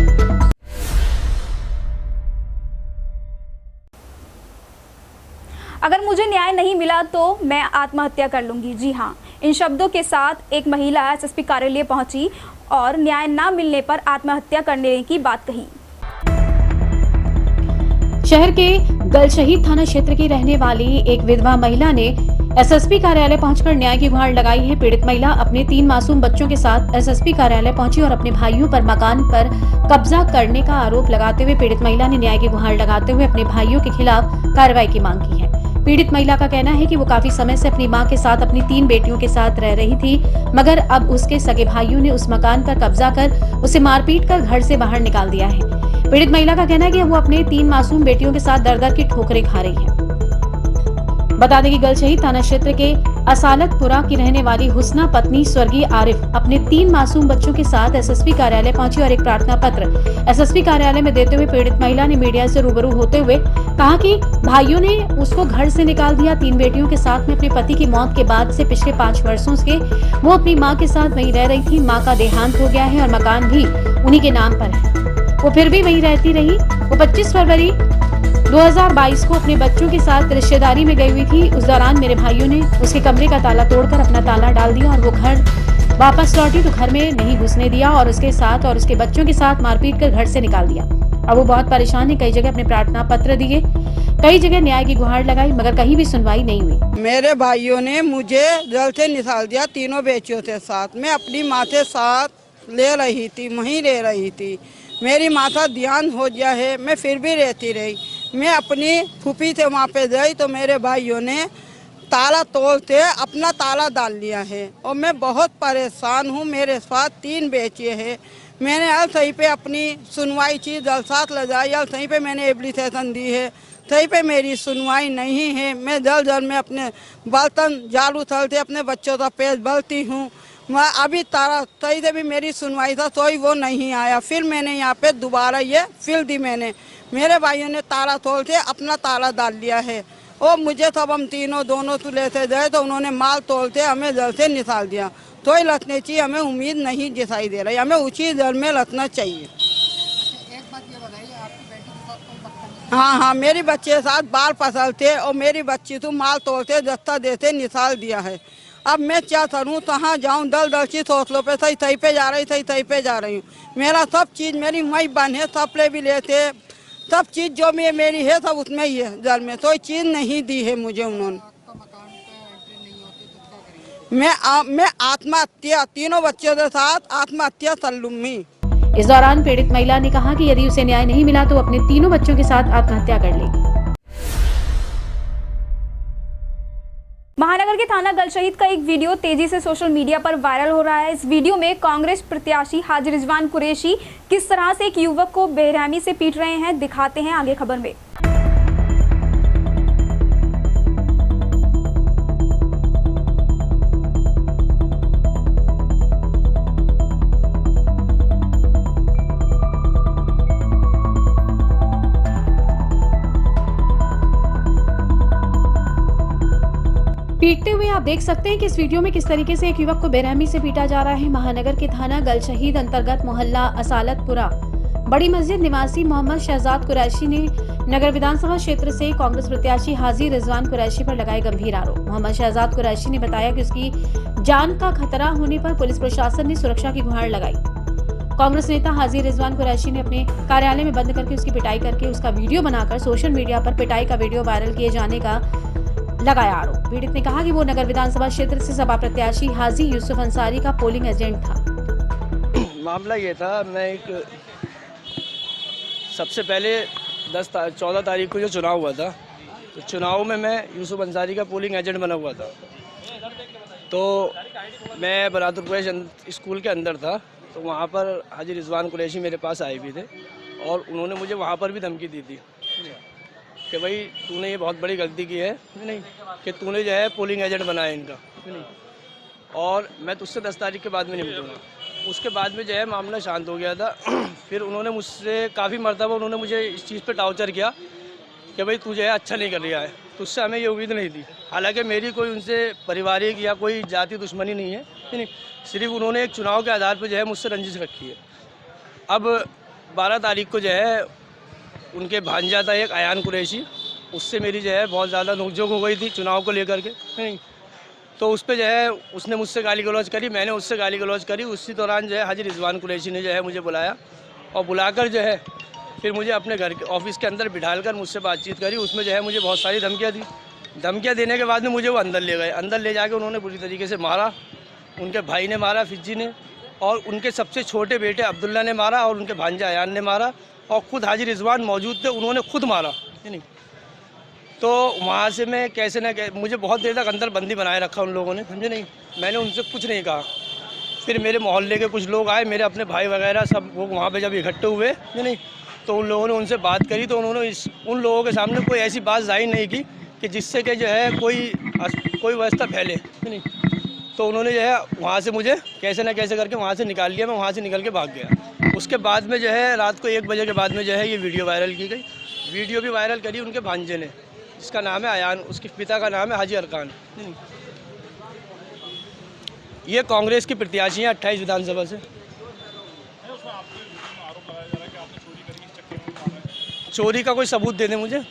अगर मुझे न्याय नहीं मिला तो मैं आत्महत्या कर लूंगी। जी हाँ, इन शब्दों के साथ एक महिला एसएसपी कार्यालय पहुंची और न्याय न मिलने पर आत्महत्या करने की बात कही। शहर के गलशहीद थाना क्षेत्र की रहने वाली एक विधवा महिला ने एसएसपी कार्यालय पहुंचकर न्याय की गुहार लगाई है। पीड़ित महिला अपने 3 मासूम बच्चों के साथ एसएसपी कार्यालय पहुंची और अपने भाइयों पर मकान पर कब्जा करने का आरोप लगाते हुए पीड़ित महिला ने न्याय की गुहार लगाते हुए अपने भाइयों के खिलाफ कार्रवाई की मांग की है। पीड़ित महिला का कहना है कि वो काफी समय से अपनी मां के साथ अपनी 3 बेटियों के साथ रह रही थी, मगर अब उसके सगे भाइयों ने उस मकान पर कब्जा कर उसे मारपीट कर घर से बाहर निकाल दिया है। पीड़ित महिला का कहना है कि वो अपने 3 मासूम बेटियों के साथ दर दर की ठोकरें खा रही है। बता दें कि गलशहीद थाना क्षेत्र के असालतपुरा की रहने वाली हुस्ना पत्नी स्वर्गीय आरिफ अपने 3 मासूम बच्चों के साथ एसएसपी कार्यालय पहुंची और एक प्रार्थना पत्र एसएसपी कार्यालय में देते हुए पीड़ित महिला ने मीडिया से रूबरू होते हुए कहा कि भाइयों ने उसको घर से निकाल दिया। 3 बेटियों के साथ में अपने पति की मौत के बाद से पिछले 5 वर्षों से वो अपनी माँ के साथ वहीं रह रही थी। माँ का देहांत हो गया है और मकान भी उन्हीं के नाम पर है। वो फिर भी वहीं रहती रही। वो 25 फरवरी 2022 को अपने बच्चों के साथ रिश्तेदारी में गई हुई थी। उस दौरान मेरे भाइयों ने उसके कमरे का ताला तोड़कर अपना ताला डाल दिया और वो घर वापस लौटी तो घर में नहीं घुसने दिया और उसके साथ और उसके बच्चों के साथ मारपीट कर घर से निकाल दिया। अब वो बहुत परेशान है। कई जगह अपने प्रार्थना पत्र दिए। कई जगह न्याय की गुहार लगाई मगर कहीं भी सुनवाई नहीं हुई। मेरे भाइयों ने मुझे जल से निकाल दिया, तीनों बेटियों के साथ। मैं अपनी माँ के साथ ले रही थी, वहीं ले रही थी। मेरी माँ का ध्यान हो गया है, मैं फिर भी रहती रही। मैं अपनी फूफी से वहाँ पे गई तो मेरे भाइयों ने ताला तोड़ के अपना ताला डाल लिया है और मैं बहुत परेशान हूँ। मेरे साथ 3 बेटियाँ हैं। मैंने हर सही पे अपनी सुनवाई की, जलसात लगाई, हर सही पे मैंने एप्लीकेशन दी है, सही पे मेरी सुनवाई नहीं है। मैं जल में अपने बर्तन झाड़ू थलते अपने बच्चों का पेट भरती हूँ। मैं अभी तारा सही से भी मेरी सुनवाई था तो वो नहीं आया। फिर मैंने यहाँ पे दोबारा ये फिल दी मैंने। मेरे भाइयों ने ताला तोड़ के अपना ताला डाल लिया है और मुझे तब हम दोनों तो लेते गए तो उन्होंने माल तोड़ के हमें जल से निकाल दिया। तो ही लटने चाहिए, हमें उम्मीद नहीं दिखाई दे रही, हमें उसी जल में लटना चाहिए। हाँ, मेरी बच्चे के साथ बाल फसलते और मेरी बच्ची तो माल तोड़ते दस्ता देते निकाल दिया है। अब मैं क्या करूँ, कहाँ जाऊँ, दल की सोचलों पे सही पे जा रही हूँ। मेरा सब चीज़, मेरी मई बन है, सपले भी लेते, सब चीज़ जो मेरी है सब उसमें ही है। जल में कोई चीज़ नहीं दी है मुझे उन्होंने। मैं आत्महत्या, तीनों बच्चों के साथ आत्महत्या कर लूँगी। इस दौरान पीड़ित महिला ने कहा कि यदि उसे न्याय नहीं मिला तो अपने तीनों बच्चों के साथ आत्महत्या कर लेगी। महानगर के थाना गलशहीद का एक वीडियो तेजी से सोशल मीडिया पर वायरल हो रहा है। इस वीडियो में कांग्रेस प्रत्याशी हाजी रिजवान कुरैशी किस तरह से एक युवक को बेरहमी से पीट रहे हैं, दिखाते हैं आगे खबर में। पीटते हुए आप देख सकते हैं कि इस वीडियो में किस तरीके से एक युवक को बेरहमी से पीटा जा रहा है। महानगर के थाना गलशहीद अंतर्गत मोहल्ला असालतपुरा बड़ी मस्जिद निवासी मोहम्मद शहजाद कुरैशी ने नगर विधानसभा क्षेत्र से कांग्रेस प्रत्याशी हाजी रिजवान कुरैशी पर लगाए गंभीर आरोप। मोहम्मद शहजाद कुरैशी ने बताया कि उसकी जान का खतरा होने पर पुलिस प्रशासन ने सुरक्षा की गुहार लगाई। कांग्रेस नेता हाजी रिजवान कुरैशी ने अपने कार्यालय में बंद करके उसकी पिटाई करके उसका वीडियो बनाकर सोशल मीडिया पर पिटाई का वीडियो वायरल किए जाने का लगाया आरोप। पीड़ित ने कहा कि वो नगर विधानसभा क्षेत्र से सपा प्रत्याशी हाजी यूसुफ अंसारी का पोलिंग एजेंट था। मामला ये था, मैं एक सबसे पहले 14 तारीख को जो चुनाव हुआ था, तो चुनाव में मैं यूसुफ अंसारी का पोलिंग एजेंट बना हुआ था। तो मैं बरादुर स्कूल के अंदर था, तो वहाँ पर हाजी रिजवान कुरैशी मेरे पास आए भी थे और उन्होंने मुझे वहाँ पर भी धमकी दी थी कि भाई तूने ये बहुत बड़ी गलती की है, नहीं कि तूने जो है पोलिंग एजेंट बनाया इनका, नहीं, और मैं तुझसे 10 तारीख के बाद में नहीं मिलूँगा। उसके बाद में जो है मामला शांत हो गया था। फिर उन्होंने मुझसे काफ़ी मरतबा उन्होंने मुझे इस चीज़ पे टार्चर किया कि भाई तू जो है अच्छा नहीं कर रहा है, तुझसे हमें ये उम्मीद नहीं थी। हालांकि मेरी कोई उनसे पारिवारिक या कोई जाति दुश्मनी नहीं है, नहीं, सिर्फ उन्होंने एक चुनाव के आधार पर जो है मुझसे रंजिश रखी है। अब 12 तारीख को जो है उनके भांजा था एक अयान कुरैशी, उससे मेरी जो है बहुत ज़्यादा नोकझोंक हो गई थी चुनाव को लेकर के, नहीं, तो उस पर जो है उसने मुझसे गाली गलौज करी, मैंने उससे गाली गलौज करी। उसी दौरान जो है हाजी रिजवान कुरैशी ने जो है मुझे बुलाया और बुलाकर जो है फिर मुझे अपने घर के ऑफिस के अंदर बिठाकर मुझसे बातचीत करी। उसमें जो है मुझे बहुत सारी धमकियाँ दी। धमकियाँ देने के बाद में मुझे वो अंदर ले गए। अंदर ले जाके उन्होंने बुरी तरीके से मारा, उनके भाई ने मारा फिज्जी ने, और उनके सबसे छोटे बेटे अब्दुल्ला ने मारा, और उनके भांजा अयान ने मारा, और ख़ुद हाजी रिजवान मौजूद थे, उन्होंने खुद मारा, नहीं। तो वहाँ से मैं कैसे ना मुझे बहुत देर तक अंदर बंदी बनाए रखा उन लोगों ने, समझे नहीं। मैंने उनसे कुछ नहीं कहा। फिर मेरे मोहल्ले के कुछ लोग आए, मेरे अपने भाई वगैरह सब, वो वहाँ पे जब इकट्ठे हुए, नहीं, तो उन लोगों ने उनसे बात करी, तो उन्होंने उन लोगों के सामने कोई ऐसी बात जाहिर नहीं की कि जिससे कि जो है कोई व्यवस्था फैले, नहीं। तो उन्होंने जो है वहाँ से मुझे कैसे ना कैसे करके वहाँ से निकाल लिया। मैं वहाँ से निकल के भाग गया। उसके बाद में जो है रात को 1 बजे के बाद में जो है ये वीडियो वायरल की गई। वीडियो भी वायरल करी उनके भांजे ने, जिसका नाम है अयान, उसके पिता का नाम है हाजी अरकान। ये कांग्रेस की प्रत्याशी हैं 28 विधानसभा से। चोरी का कोई सबूत दे दें मुझे।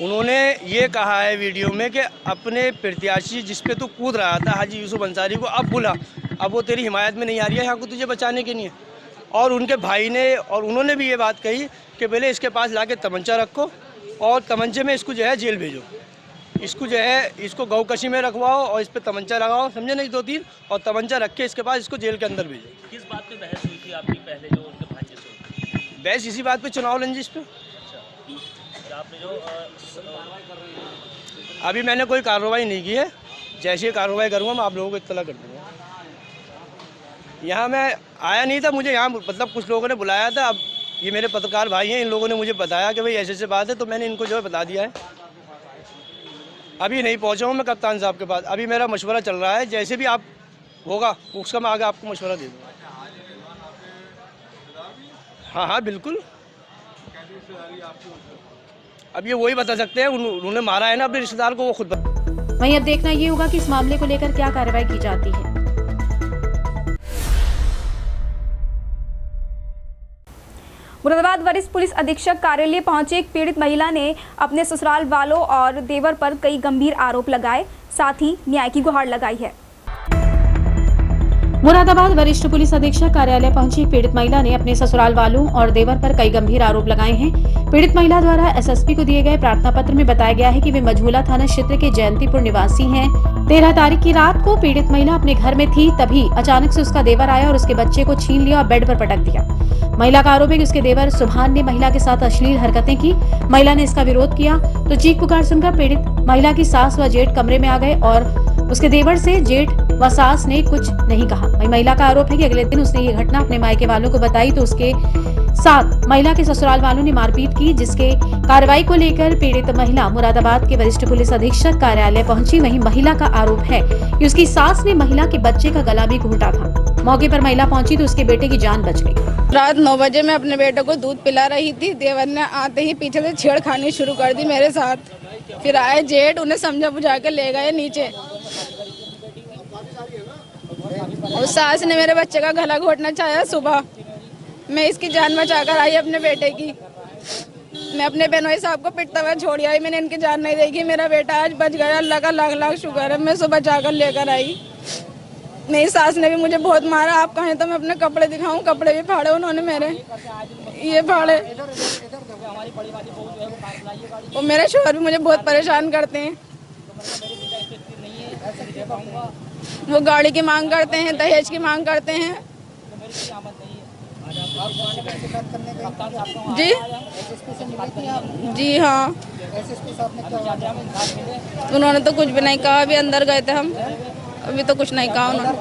उन्होंने ये कहा है वीडियो में कि अपने प्रत्याशी जिस पे तू कूद रहा था हाजी यूसुफ अंसारी को अब बुला, अब वो तेरी हिमायत में नहीं आ रही है यहाँ को तुझे बचाने के लिए। और उनके भाई ने और उन्होंने भी ये बात कही कि पहले इसके पास लाके तमंचा रखो, और तमंचे में इसको जो है जेल भेजो। इसको जो है इसको गौकशी में रखवाओ और इस पे तमंचा लगाओ, समझे नहीं, 2-3, और तमंचा रख के इसके बाद इसको जेल के अंदर भेजो। किस बात पे बहस हुई थी आपकी पहले जो उनके भांजे से? बहस इसी बात पे, चुनाव रंजिश पे। आपने जो अभी मैंने कोई कार्रवाई नहीं की है, जैसे ही कार्रवाई करूँगा मैं आप लोगों को इत्तला कर दूँगा। यहाँ मैं आया नहीं था, मुझे यहाँ मतलब कुछ लोगों ने बुलाया था। अब ये मेरे पत्रकार भाई हैं, इन लोगों ने मुझे बताया कि भाई ऐसे बात है, तो मैंने इनको जो है बता दिया है। अभी नहीं पहुँचा हूँ मैं कप्तान साहब के पास, अभी मेरा मशवरा चल रहा है, जैसे भी आप होगा उसका मैं आगे आपको मशवरा दे दूँगा। हाँ हाँ बिल्कुल, अब ये वही बता सकते हैं, उन्होंने मारा है ना अपने रिश्तेदार को, वो खुद बता। वहीं अब देखना ये होगा कि इस मामले को लेकर क्या कार्रवाई की जाती है। मुरादाबाद वरिष्ठ पुलिस अधीक्षक कार्यालय पहुंची एक पीड़ित महिला ने अपने ससुराल वालों और देवर पर कई गंभीर आरोप लगाए, साथ ही न्याय की गुहार लगाई है। मुरादाबाद वरिष्ठ पुलिस अधीक्षक कार्यालय पहुंची पीड़ित महिला ने अपने ससुराल वालों और देवर पर कई गंभीर आरोप लगाए हैं। पीड़ित महिला द्वारा एसएसपी को दिए गए प्रार्थना पत्र में बताया गया है कि वे मझूला थाना क्षेत्र के जयंतीपुर निवासी हैं। 13 तारीख की रात को पीड़ित महिला अपने घर में थी, तभी अचानक से उसका देवर आया और उसके बच्चे को छीन लिया और बेड पर पटक दिया। महिला का आरोप है कि उसके देवर सुभान ने महिला के साथ अश्लील हरकतें की। महिला ने इसका विरोध किया तो चीख पुकार सुनकर पीड़ित महिला की सास व जेठ कमरे में आ गए और उसके देवर से जेठ व सास ने कुछ नहीं कहा। वही महिला का आरोप है कि अगले दिन उसने ये घटना अपने मायके वालों को बताई तो उसके साथ महिला के ससुराल वालों ने मारपीट की, जिसके कार्रवाई को लेकर पीड़ित महिला मुरादाबाद के वरिष्ठ पुलिस अधीक्षक कार्यालय पहुंची। वहीं महिला का आरोप है कि उसकी सास ने महिला के बच्चे का गला भी घोंटा था। मौके पर महिला पहुंची तो उसके बेटे की जान बच गई। रात 9 बजे मैं अपने बेटे को दूध पिला रही थी, देवर ने आते ही पीछे से छेड़खानी शुरू कर दी मेरे साथ। फिर आए जेठ, उन्हें समझा बुझा के ले गए नीचे। और सास ने मेरे बच्चे का गला घोटना चाहा सुबह। मैं इसकी जान बचाकर आई अपने बेटे की। मैं अपने बहनोई साहब को पिटता हुआ छोड़ आई, मैंने इनकी जान नहीं देखी। मेरा बेटा आज बच गया, अल्लाह का लाख लाख शुक्र है। मैं सुबह बचाकर लेकर आई। मेरी सास ने भी मुझे बहुत मारा। आप कहें तो मैं अपने कपड़े दिखाऊं, कपड़े भी फाड़े उन्होंने मेरे, ये फाड़े। और मेरे शोहर भी मुझे बहुत परेशान करते हैं। वो गाड़ी की मांग करते हैं, दहेज की मांग करते हैं। जी जी हाँ, उन्होंने तो कुछ भी नहीं कहा। अभी अंदर गए थे हम, अभी तो कुछ नहीं कहा उन्होंने।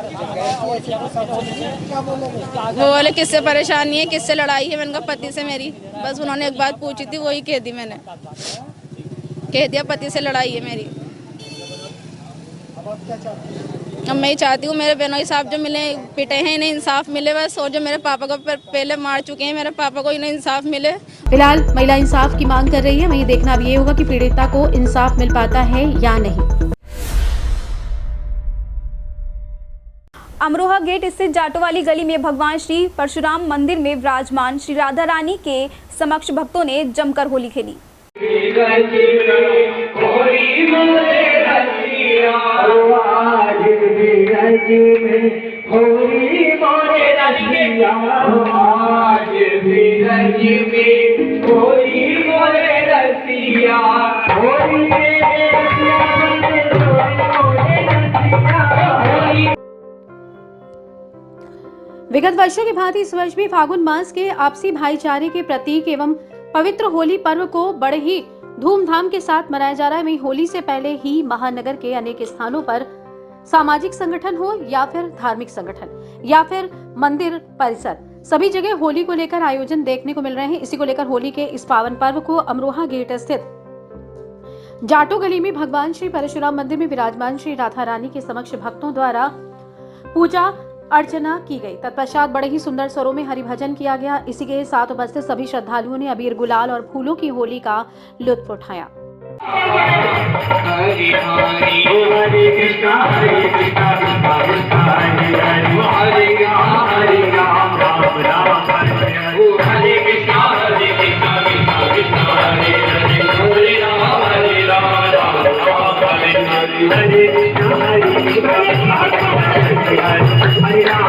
वो बोले किससे परेशानी है, किससे लड़ाई है। मैंने कहा पति से मेरी। बस उन्होंने एक बात पूछी थी, वही कह दी मैंने। कह दिया पति से लड़ाई है मेरी। अब मैं ही चाहती हूँ मेरे बहनोई साहब जो मिले, पिटे हैं, इन्हें इंसाफ मिले बस। और जो मेरे पापा को पहले मार चुके हैं, मेरे पापा को इन्हें इंसाफ मिले। फिलहाल महिला इंसाफ की मांग कर रही है। वहीं देखना अब ये होगा कि पीड़िता को इंसाफ मिल पाता है या नहीं। अमरोहा गेट स्थित जाटोवाली गली में भगवान श्री परशुराम मंदिर में विराजमान श्री राधा रानी के समक्ष भक्तों ने जमकर होली खेली। विगत वर्षों की भांति इस वर्ष भी फागुन मास के आपसी भाईचारे के प्रतीक एवं पवित्र होली पर्व को बड़े ही धूमधाम के साथ मनाया जा रहा है। वहीं होली से पहले ही महानगर के अनेक स्थानों पर सामाजिक संगठन हो या फिर धार्मिक संगठन या फिर मंदिर परिसर, सभी जगह होली को लेकर आयोजन देखने को मिल रहे हैं। इसी को लेकर होली के इस पावन पर्व को अमरोहा गेट स्थित जाटो गली में भगवान श्री परशुराम मंदिर में विराजमान श्री राधा रानी के समक्ष भक्तों द्वारा पूजा अर्चना की गई। तत्पश्चात बड़े ही सुंदर स्वरों में हरि भजन किया गया। इसी के साथ उपस्थित सभी श्रद्धालुओं ने अबीर गुलाल और फूलों की होली का लुत्फ उठाया। हरे हरे कृष्णा कृष्णा हरे राम राम राम हरे कृष्णा कृष्णा कृष्णा हरे हरे राम राम राम हरे कृष्णा हरे राम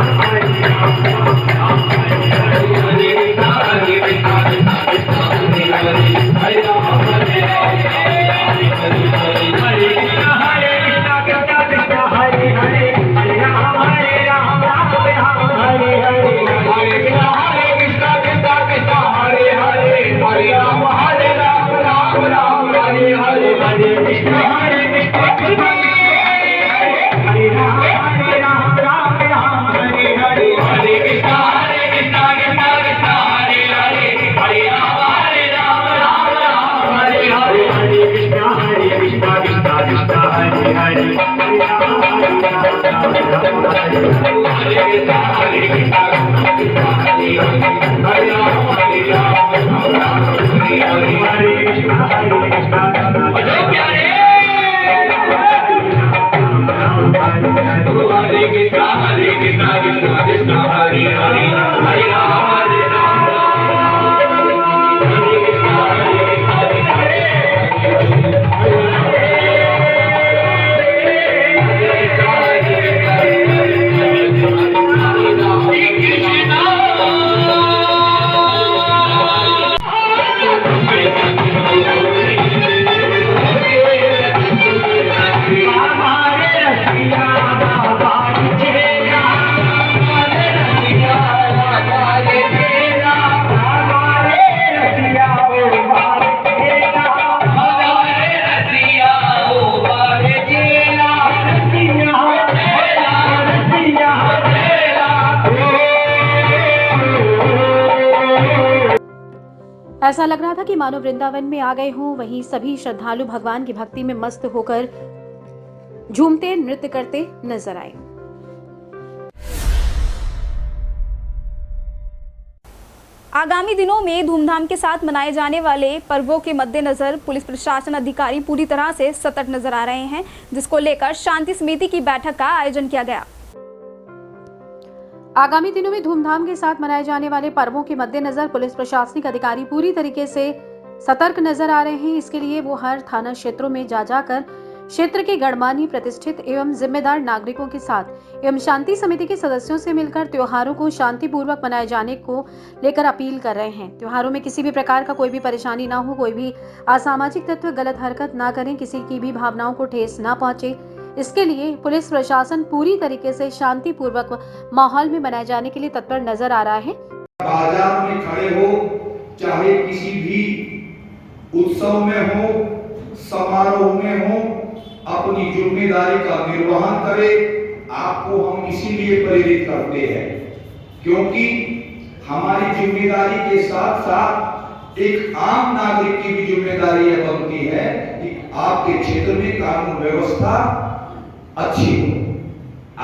ऐसा लग रहा था कि मानो वृंदावन में आ गए हों। वहीं सभी श्रद्धालु भगवान की भक्ति में मस्त होकर झूमते नृत्य करते नजर आए। आगामी दिनों में धूमधाम के साथ मनाए जाने वाले पर्वों के मद्देनजर पुलिस प्रशासन अधिकारी पूरी तरह से सतर्क नजर आ रहे हैं, जिसको लेकर शांति समिति की बैठक का आयोजन किया गया। आगामी दिनों में धूमधाम के साथ मनाए जाने वाले पर्वों के मद्देनजर पुलिस प्रशासनिक अधिकारी पूरी तरीके से सतर्क नजर आ रहे हैं। इसके लिए वो हर थाना क्षेत्रों में जा जाकर क्षेत्र के गणमान्य, प्रतिष्ठित एवं जिम्मेदार नागरिकों के साथ एवं शांति समिति के सदस्यों से मिलकर त्योहारों को शांतिपूर्वक मनाए जाने को लेकर अपील कर रहे हैं। त्योहारों में किसी भी प्रकार का कोई भी परेशानी ना हो, कोई भी असामाजिक तत्व गलत हरकत ना करें, किसी की भी भावनाओं को ठेस ना पहुंचे। इसके लिए पुलिस प्रशासन पूरी तरीके से शांतिपूर्वक माहौल में मनाए जाने के लिए तत्पर नजर आ रहा है। बाजार में खड़े हो, चाहे किसी भी उत्सव में हो, समारोह में हो, अपनी जिम्मेदारी का निर्वहन करें। आपको हम इसीलिए प्रेरित करते हैं क्योंकि हमारी जिम्मेदारी के साथ साथ एक आम नागरिक की भी जिम्मेदारी यह बनती है कि आपके क्षेत्र में कानून व्यवस्था अच्छी हो,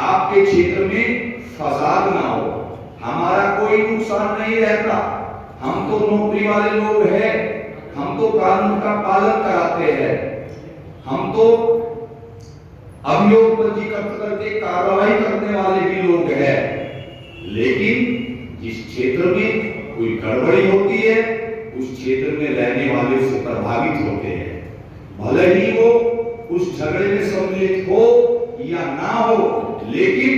आपके क्षेत्र में फसाद ना हो, हमारा कोई नुकसान नहीं रहता। हम तो नौकरी वाले लोग हैं, हम तो कानून का पालन कराते हैं, हम तो अभियोग पंजीकृत करके कार्रवाई करने वाले भी लोग हैं। लेकिन जिस क्षेत्र में कोई गड़बड़ी होती है उस क्षेत्र में रहने वाले उससे प्रभावित होते हैं, भले ही वो उस झगड़े में सम्मिलित हो या ना हो। लेकिन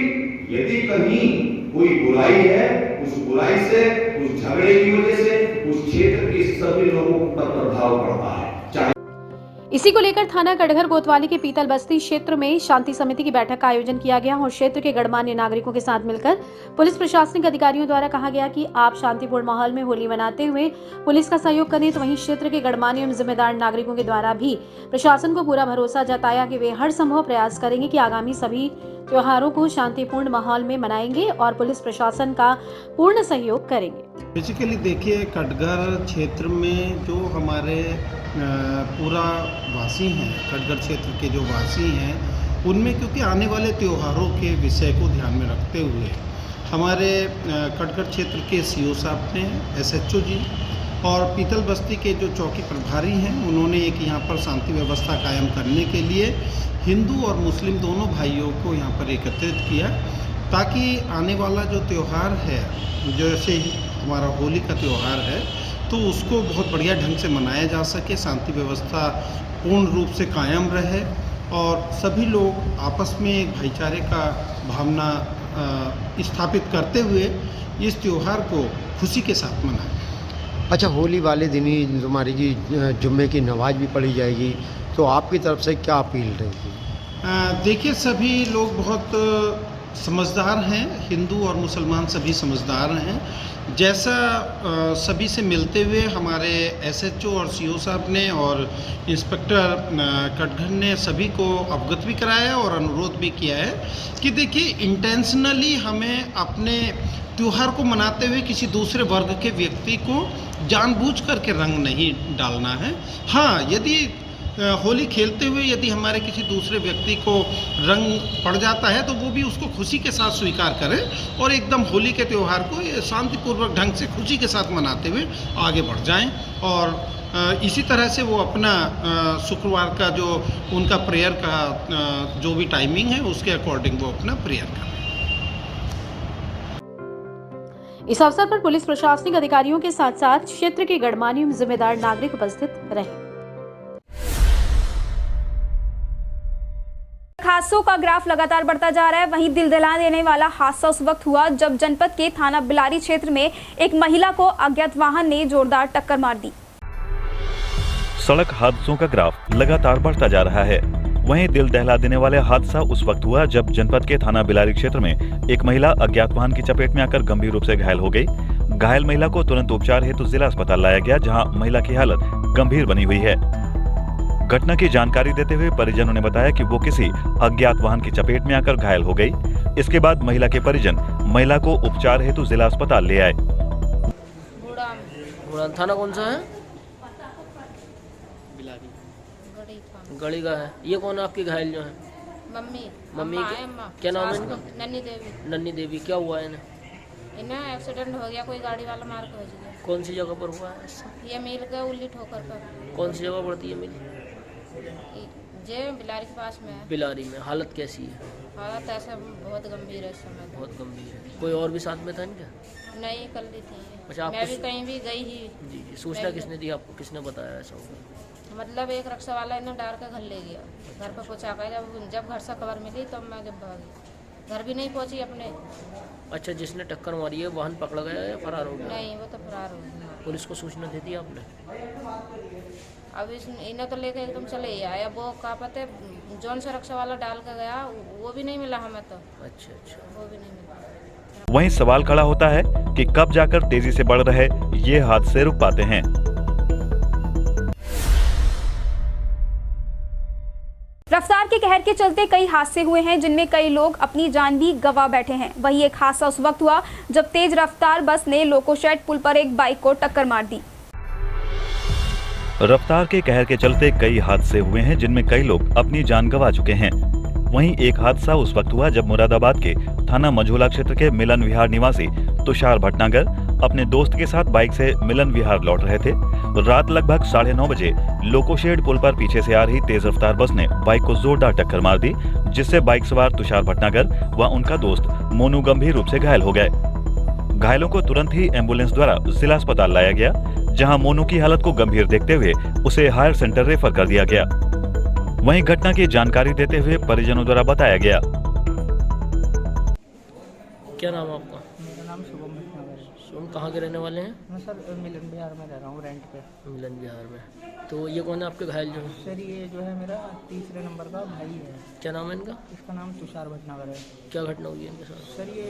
यदि कहीं कोई बुराई है, उस बुराई से, उस झगड़े की वजह से उस क्षेत्र के सभी लोगों पर प्रभाव पड़ता है। इसी को लेकर थाना कटघर कोतवाली के पीतल बस्ती क्षेत्र में शांति समिति की बैठक का आयोजन किया गया और क्षेत्र के गणमान्य नागरिकों के साथ मिलकर पुलिस प्रशासनिक अधिकारियों द्वारा कहा गया कि आप शांतिपूर्ण माहौल में होली मनाते हुए पुलिस का सहयोग करें। तो वहीं क्षेत्र के गणमान्य एवं जिम्मेदार नागरिकों के द्वारा भी प्रशासन को पूरा भरोसा जताया कि वे हर संभव प्रयास करेंगे कि आगामी सभी त्योहारों को शांतिपूर्ण माहौल में मनाएंगे और पुलिस प्रशासन का पूर्ण सहयोग करेंगे। बेसिकली देखिए, कटघर क्षेत्र में जो हमारे पूरा वासी हैं, कटघर क्षेत्र के जो वासी हैं, उनमें क्योंकि आने वाले त्योहारों के विषय को ध्यान में रखते हुए हमारे कटघर क्षेत्र के सीओ साहब ने, एसएचओ जी और पीतल बस्ती के जो चौकी प्रभारी हैं, उन्होंने एक यहाँ पर शांति व्यवस्था कायम करने के लिए हिंदू और मुस्लिम दोनों भाइयों को यहाँ पर एकत्रित किया ताकि आने वाला जो त्यौहार है, जैसे हमारा होली का त्यौहार है, तो उसको बहुत बढ़िया ढंग से मनाया जा सके, शांति व्यवस्था पूर्ण रूप से कायम रहे और सभी लोग आपस में एक भाईचारे का भावना स्थापित करते हुए इस त्यौहार को खुशी के साथ मनाएं। अच्छा, होली वाले दिन ही तुम्हारी जी जुम्मे की नमाज भी पढ़ी जाएगी, तो आपकी तरफ से क्या अपील रहेगी? देखिए, सभी लोग बहुत समझदार हैं, हिंदू और मुसलमान सभी समझदार हैं। जैसा सभी से मिलते हुए हमारे एसएचओ और सीओ साहब ने और इंस्पेक्टर कटघर ने सभी को अवगत भी कराया और अनुरोध भी किया है कि देखिए, इंटेंशनली हमें अपने त्यौहार को मनाते हुए किसी दूसरे वर्ग के व्यक्ति को जानबूझ करके रंग नहीं डालना है। हाँ, यदि होली खेलते हुए यदि हमारे किसी दूसरे व्यक्ति को रंग पड़ जाता है तो वो भी उसको खुशी के साथ स्वीकार करें और एकदम होली के त्यौहार को शांतिपूर्वक ढंग से खुशी के साथ मनाते हुए आगे बढ़ जाएं। और इसी तरह से वो अपना शुक्रवार का जो उनका प्रेयर का जो भी टाइमिंग है उसके अकॉर्डिंग वो अपना प्रेयर करें। इस अवसर पर पुलिस प्रशासनिक अधिकारियों के साथ साथ क्षेत्र के गणमान्य एवं जिम्मेदार नागरिक उपस्थित रहे। हादसों का ग्राफ लगातार बढ़ता जा रहा है। वहीं दिल दहला देने वाला हादसा उस वक्त हुआ जब जनपद के थाना बिलारी क्षेत्र में एक महिला को अज्ञात वाहन ने जोरदार टक्कर मार दी। सड़क हादसों का ग्राफ लगातार बढ़ता जा रहा है। वहीं दिल दहला देने वाला हादसा उस वक्त हुआ जब जनपद के थाना बिलारी क्षेत्र में एक महिला अज्ञात वाहन की चपेट में आकर गंभीर रूप से घायल हो गई। घायल महिला को तुरंत उपचार हेतु जिला अस्पताल लाया गया, जहां महिला की हालत गंभीर बनी हुई है। घटना की जानकारी देते हुए परिजनों ने बताया कि वो किसी अज्ञात वाहन की चपेट में आकर घायल हो गई। इसके बाद महिला के परिजन महिला को उपचार हेतु जिला अस्पताल ले आए। थाना कौन सा है? गाड़ी का है। ये कौन आपकी घायल जो है? मम्मी क्या नाम है इनका? नन्नी देवी। क्या हुआ है इन्हें? एक्सीडेंट हो गया, कोई गाड़ी वाला मार के भेज गया। कौन सी जगह पर हुआ है? ये मिल के उल्ली ठोकर पर। कौन सी जगह पड़ती है मिल? जे बिलारी के पास में है। बिलारी में। हालत कैसी है? हालत ऐसा बहुत गंभीर है इस समय। बहुत गंभीर है। कोई और भी साथ में था इनका? नहीं, कल दी थी। अच्छा, मैं भी कहीं भी गई ही। जी। सूचना किसने दी आपको? किसने बताया ऐसा होगा? मतलब एक रक्षा वाला इन्हें डाल कर घर ले गया, घर पर पहुँचा कर। जब घर से खबर मिली तब मैं जब भागी, घर भी नहीं पहुँची अपने। अच्छा, जिसने टक्कर मारी है वाहन पकड़ा गया या फरार हो गया? नहीं, वो तो फरार हो गया। पुलिस को सूचना दे दी आपने? अब इन्हें तो लेके एकदम चले ही आए। अब वो क्या पता जौन सा रक्षा वाला डाल कर गया वो भी नहीं मिला हमें तो। अच्छा। वो भी नहीं मिला। वहीं सवाल खड़ा होता है कि कब जाकर तेजी से बढ़ रहे ये हादसे रुक पाते हैं। रफ्तार के कहर के चलते कई हादसे हुए हैं जिनमें कई लोग अपनी जान भी गंवा बैठे हैं। वहीं एक हादसा उस वक्त हुआ जब तेज रफ्तार बस ने लोकोशेड पुल पर एक बाइक को टक्कर मार दी। रफ्तार के कहर के चलते कई हादसे हुए हैं जिनमें कई लोग अपनी जान गंवा चुके हैं। वहीं एक हादसा उस वक्त हुआ जब मुरादाबाद के थाना मझोला क्षेत्र के मिलन विहार निवासी तुषार भटनागर अपने दोस्त के साथ बाइक से मिलन विहार लौट रहे थे। रात लगभग 9:30 बजे लोकोशेड पुल पर पीछे से आ रही तेज रफ्तार बस ने बाइक को जोरदार टक्कर मार दी, जिससे बाइक सवार तुषार भटनागर व उनका दोस्त मोनू गंभीर रूप से घायल हो गए। घायलों को तुरंत ही एम्बुलेंस द्वारा जिला अस्पताल लाया गया, जहां मोनू की हालत को गंभीर देखते हुए उसे हायर सेंटर रेफर कर दिया गया। वहीं घटना की जानकारी देते हुए परिजनों द्वारा बताया गया। क्या नाम आपका? मेरा नाम शुभम भटनागर। शुभम कहाँ के रहने वाले हैं? मैं सर मिलन विहार में रह रहा हूँ, रेंट पे। मिलन विहार में। तो ये कौन है आपके घायल जो है? सर ये जो है मेरा तीसरे नंबर का भाई है। क्या नाम है इनका? इसका नाम तुषार भटनागर है। क्या घटना हुई है इनके साथ? सर ये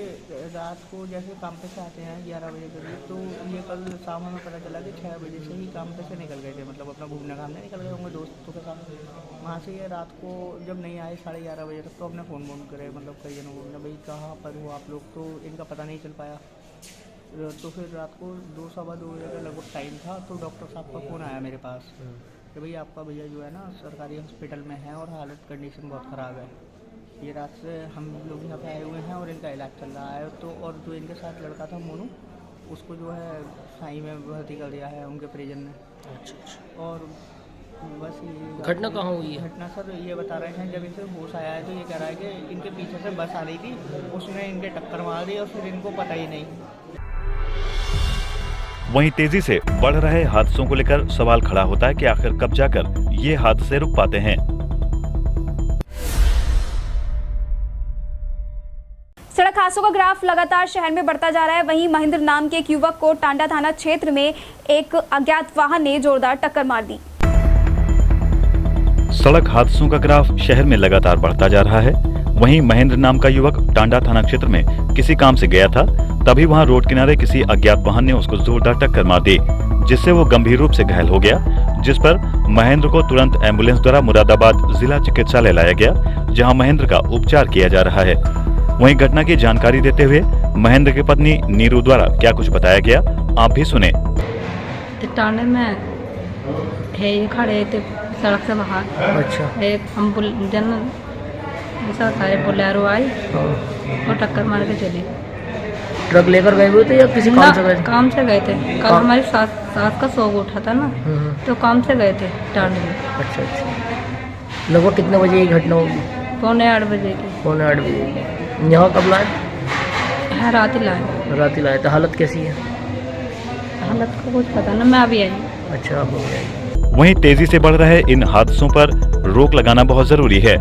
रात को जैसे काम पे से आते हैं 11 बजे करीब, तो ये कल शाम में पता चला कि 6 बजे से ही काम पे से निकल गए थे, मतलब अपना घूमने घामने निकल गए होंगे दोस्तों के साथ। वहाँ से ये रात को जब नहीं आए 11:30 बजे तक, तो अपने फ़ोन करे, मतलब कई जनों को, भाई कहाँ पर हो आप लोग, तो इनका पता नहीं चल पाया। तो फिर रात को 2-2:15 बजे का लगभग टाइम था, तो डॉक्टर साहब का फ़ोन आया मेरे पास कि भाई आपका भैया जो है ना सरकारी हॉस्पिटल में है और हालत कंडीशन बहुत ख़राब है। ये रात से हम लोग यहाँ पे आए हुए हैं और इनका इलाज चल रहा है। तो और जो इनके साथ लड़का था मोनू, उसको जो है साई में भर्ती कर दिया है उनके परिजन ने। अच्छा। और बस ये घटना कहाँ हुई है? घटना सर ये बता रहे हैं जब इसे होश आया है तो ये कह रहा है कि इनके पीछे से बस आ रही थी, उसने इनके टक्कर मार दी और फिर इनको पता ही नहीं। वहीं तेजी से बढ़ रहे हादसों को लेकर सवाल खड़ा होता है कि आखिर कब जाकर ये हादसे रुक पाते हैं। सड़क हादसों का ग्राफ लगातार शहर में बढ़ता जा रहा है। वहीं महेंद्र नाम के एक युवक को टांडा थाना क्षेत्र में एक अज्ञात वाहन ने जोरदार टक्कर मार दी। सड़क हादसों का ग्राफ शहर में लगातार बढ़ता जा रहा है। वहीं महेंद्र नाम का युवक टांडा थाना क्षेत्र में किसी काम से गया था, तभी वहां रोड किनारे किसी अज्ञात वाहन ने उसको जोरदार टक्कर मार दी, जिससे वो गंभीर रूप से घायल हो गया, जिस पर महेंद्र को तुरंत एम्बुलेंस द्वारा मुरादाबाद जिला चिकित्सालय लाया गया, जहां महेंद्र का उपचार किया जा रहा है। वहीं घटना की जानकारी देते हुए महेंद्र की पत्नी नीरू द्वारा क्या कुछ बताया गया, आप भी सुने। टांडे में है ये खड़े थे सड़क से बाहर। अच्छा। एक बोलेरो आई और टक्कर मार के चली। ट्रक लेकर गए हुए थे या किसी काम से गए थे? काम से गए थे। कल हमारी सास का शौक उठा था ना, तो काम से गए थे टांडे में। अच्छा अच्छा। लगभग कितने बजे ये घटना होगी? 7:45 बजे की। 7:45 बजे। यहाँ कब लाए? हाँ, रात ही लाए। रात ही लाए। तो हालत कैसी है? हालत को कुछ पता ना, मैं अभी आई। अच्छा, आप अभी आई। वहीं तेजी से बढ़ रहे इन हादसों पर रोक लगाना बहुत जरूरी है।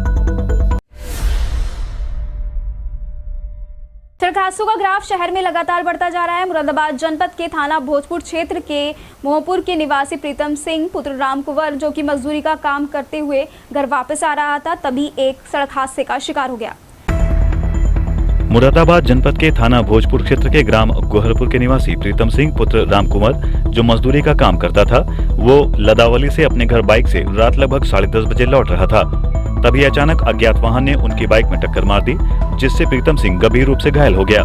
सड़क हादसों का ग्राफ शहर में लगातार बढ़ता जा रहा है। मुरादाबाद जनपद के थाना भोजपुर क्षेत्र के मोहपुर के निवासी प्रीतम सिंह पुत्र राम कुंवर, जो कि मजदूरी का काम करते हुए घर वापस आ रहा था, तभी एक सड़क हादसे का शिकार हो गया। मुरादाबाद जनपद के थाना भोजपुर क्षेत्र के ग्राम गोहरपुर के निवासी प्रीतम सिंह पुत्र राम कुंवर, जो मजदूरी का काम करता था, वो लदावली से अपने घर बाइक से रात लगभग 10:30 बजे लौट रहा था, तभी अचानक अज्ञात वाहन ने उनकी बाइक में टक्कर मार दी, जिससे प्रीतम सिंह गंभीर रूप से घायल हो गया।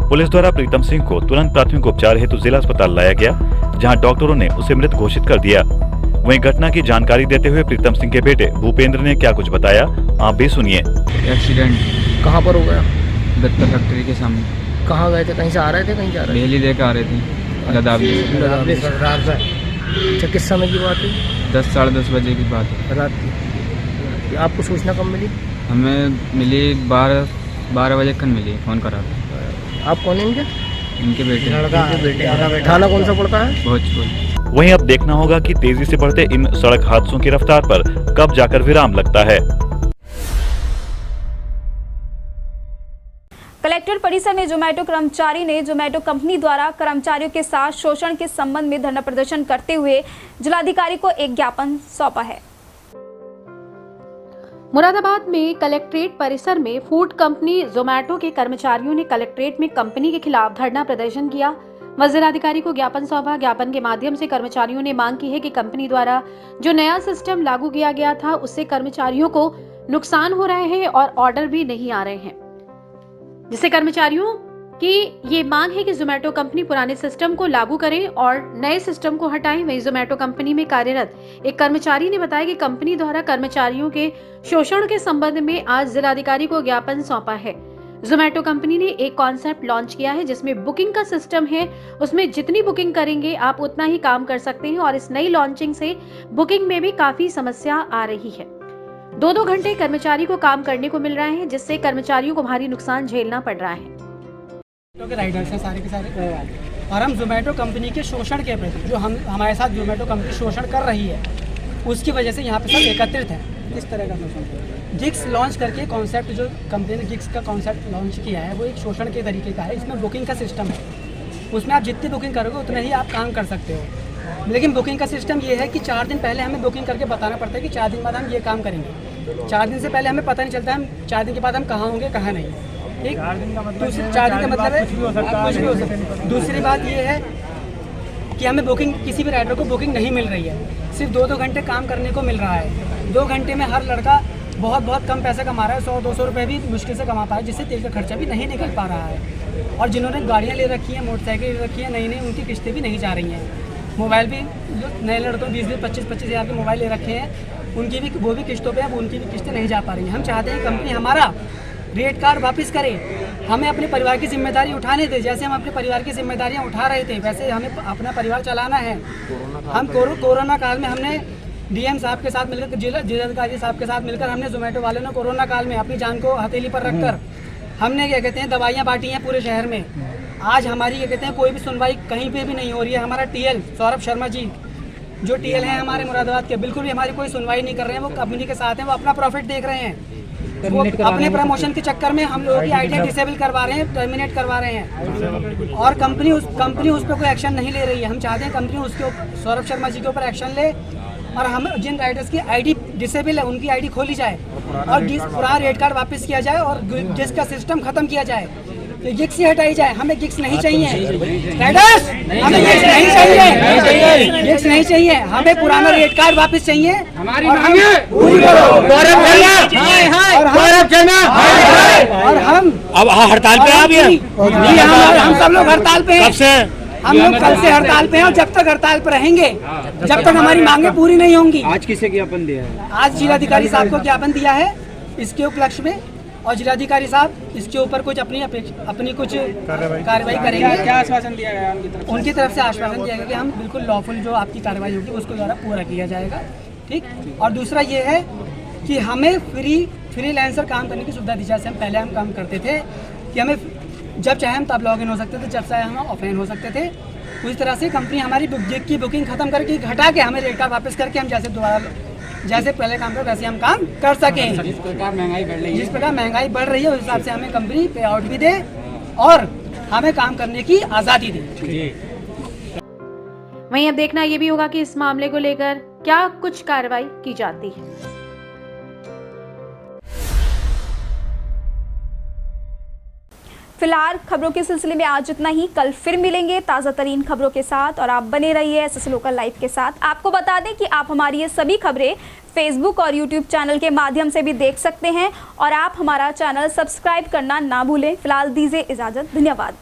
पुलिस द्वारा प्रीतम सिंह को तुरंत प्राथमिक उपचार हेतु जिला अस्पताल लाया गया, जहां डॉक्टरों ने उसे मृत घोषित कर दिया। वहीं घटना की जानकारी देते हुए प्रीतम सिंह के बेटे भूपेंद्र ने क्या कुछ बताया, आप भी सुनिए। एक्सीडेंट कहाँ पर हो गया? दत्ता फैक्ट्री के सामने। कहाँ गए थे? कहीं से आ रहे थे? कहीं जा रहे थे? डेली लेकर आ रहे थे लदावली। अच्छा, किस समय की बात है? 10 साढ़े 10 बजे की बात है रात की। आपको सूचना कब मिली? हमें मिली 12 बजे खन मिली, फ़ोन करा था। आप कौन है? इनके बेटे। थाना कौन सा पड़ता है? भोजपुर। वहीं अब देखना होगा कि तेजी से बढ़ते इन सड़क हादसों की रफ्तार पर कब जाकर विराम लगता है। कलेक्टर परिसर में जोमेटो कर्मचारी ने जोमेटो कंपनी द्वारा कर्मचारियों के साथ शोषण के संबंध में धरना प्रदर्शन करते हुए जिलाधिकारी को एक ज्ञापन सौंपा है। मुरादाबाद में कलेक्ट्रेट परिसर में फूड कंपनी जोमेटो के कर्मचारियों ने कलेक्ट्रेट में कंपनी के खिलाफ धरना प्रदर्शन किया व जिलाधिकारी को ज्ञापन सौंपा। ज्ञापन के माध्यम से कर्मचारियों ने मांग की है कि कंपनी द्वारा जो नया सिस्टम लागू किया गया था उससे कर्मचारियों को नुकसान हो रहे हैं और ऑर्डर भी नहीं आ रहे हैं, जिससे कर्मचारियों की ये मांग है कि जोमेटो कंपनी पुराने सिस्टम को लागू करे और नए सिस्टम को हटाए। वहीं जोमेटो कंपनी में कार्यरत एक कर्मचारी ने बताया कि कंपनी द्वारा कर्मचारियों के शोषण के संबंध में आज जिलाधिकारी को ज्ञापन सौंपा है। जोमेटो कंपनी ने एक कॉन्सेप्ट लॉन्च किया है जिसमें बुकिंग का सिस्टम है, उसमें जितनी बुकिंग करेंगे आप उतना ही काम कर सकते हैं और इस नई लॉन्चिंग से बुकिंग में भी काफी समस्या आ रही है। 2-2 घंटे कर्मचारी को काम करने को मिल रहे हैं, जिससे कर्मचारियों को भारी नुकसान झेलना पड़ रहा है। के राइडर्स हैं सारे के सारे, और हम जोमेटो कंपनी के शोषण के प्रति जो हमारे साथ जोमेटो कंपनी शोषण कर रही है उसकी वजह से यहाँ पे सब एकत्रित हैं। किस तरह का शोषण? गिग्स लॉन्च करके कॉन्सेप्ट जो कंपनी ने गिग्स का कॉन्सेप्ट लॉन्च किया है वो एक शोषण के तरीके का है। इसमें बुकिंग का सिस्टम है, उसमें आप जितनी बुकिंग करोगे उतना ही आप काम कर सकते हो। लेकिन बुकिंग का सिस्टम ये है कि 4 दिन पहले हमें बुकिंग करके बताना पड़ता है कि 4 दिन बाद हम ये काम करेंगे। 4 दिन से पहले हमें पता नहीं चलता है हम 4 दिन के बाद हम कहाँ होंगे कहाँ नहीं। ठीक, 4 दिन का मतलब है कुछ भी हो सकता है। दूसरी बात ये है कि हमें बुकिंग, किसी भी राइडर को बुकिंग नहीं मिल रही है, सिर्फ 2-2 घंटे काम करने को मिल रहा है। 2 घंटे में हर लड़का बहुत कम पैसा कमा रहा है, 100-200 रुपये भी मुश्किल से कमा पाया, जिससे तेल का खर्चा भी नहीं निकल पा रहा है। और जिन्होंने गाड़ियाँ ले रखी हैं, मोटरसाइकिल ले रखी है नई, उनकी किस्तें भी नहीं जा रही हैं। मोबाइल भी जो नए लड़कों 20-25 हज़ार के मोबाइल ले रखे हैं उनकी भी वो भी किस्तों पे, अब उनकी भी किस्तें नहीं जा पा रही हैं। हम चाहते हैं कंपनी हमारा रेट कार्ड वापस करे, हमें अपने परिवार की जिम्मेदारी उठाने दे। जैसे हम अपने परिवार की जिम्मेदारियां उठा रहे थे वैसे हमें अपना परिवार चलाना है। हम कोरोना काल में हमने डीएम साहब के साथ मिलकर, जिलाधिकारी साहब के साथ मिलकर हमने जोमेटो वालों ने कोरोना काल में अपनी जान को हथेली पर रखकर हमने क्या कहते हैं दवाइयाँ बांटी हैं पूरे शहर में। आज हमारी क्या कहते हैं कोई भी सुनवाई कहीं पे भी नहीं हो रही है। हमारा टीएल सौरभ शर्मा जी जो टीएल हैं हमारे मुरादाबाद के, बिल्कुल भी हमारी कोई सुनवाई नहीं कर रहे हैं। वो कंपनी के साथ हैं, वो अपना प्रॉफिट देख रहे हैं, वो अपने प्रमोशन के चक्कर में हम लोगों की आईडी डिसेबल करवा रहे हैं, टर्मिनेट करवा रहे हैं, और कंपनी उस पर कोई एक्शन नहीं ले रही है। हम चाहते हैं कंपनी उसके सौरभ शर्मा जी के ऊपर एक्शन ले और हम जिन राइडर्स की आईडी डिसेबल है उनकी आईडी खोली जाए और पूरा रेट कार्ड वापस किया जाए और जिसका सिस्टम खत्म किया जाए। तो गिग्स ही हटाई जाए, हमें गिग्स नहीं चाहिए राइडर्स, हमें गिग्स नहीं चाहिए, गिग्स नहीं चाहिए, हमें पुराना रेट कार्ड वापस चाहिए। हमारी मांगे पूरी करो। और हम अब हड़ताल पे आ गए, हम सब लोग हड़ताल पे हैं। कब से? हम लोग कल से हड़ताल पे हैं और जब तक हड़ताल पे रहेंगे, जब तक हमारी मांगे पूरी नहीं होंगी। आज किसे ज्ञापन दिया है? आज जिलाधिकारी साहब को ज्ञापन दिया है इसके उपलक्ष्य में, और जिलाधिकारी साहब इसके ऊपर कुछ अपनी कुछ कार्रवाई करेंगे। क्या आश्वासन दिया गया उनकी तरफ से? आश्वासन दिया गया कि हम बिल्कुल लॉफुल जो आपकी कार्रवाई होगी उसको द्वारा पूरा किया जाएगा। ठीक, और दूसरा ये है कि हमें फ्रीलांसर काम करने की सुविधा दी जाए। जैसे हम पहले हम काम करते थे कि हमें जब चाहे हम तब लॉगिन हो सकते थे, जब चाहे हम ऑफलाइन हो सकते थे। उस तरह से कंपनी हमारी की बुकिंग खत्म करके हटा के हमें रेट कार्ड वापस करके हम जैसे पहले काम कर वैसे हम काम कर सकें। जिस प्रकार महंगाई बढ़ रही है उस हिसाब से हमें कंपनी पे आउट भी दे और हमें काम करने की आज़ादी दे। वहीं अब देखना ये भी होगा कि इस मामले को लेकर क्या कुछ कार्रवाई की जाती है। फिलहाल खबरों के सिलसिले में आज इतना ही। कल फिर मिलेंगे ताज़ा तरीन खबरों के साथ और आप बने रहिए एसएस लोकल लाइव के साथ। आपको बता दें कि आप हमारी ये सभी खबरें फेसबुक और यूट्यूब चैनल के माध्यम से भी देख सकते हैं और आप हमारा चैनल सब्सक्राइब करना ना भूलें। फिलहाल दीजिए इजाज़त, धन्यवाद।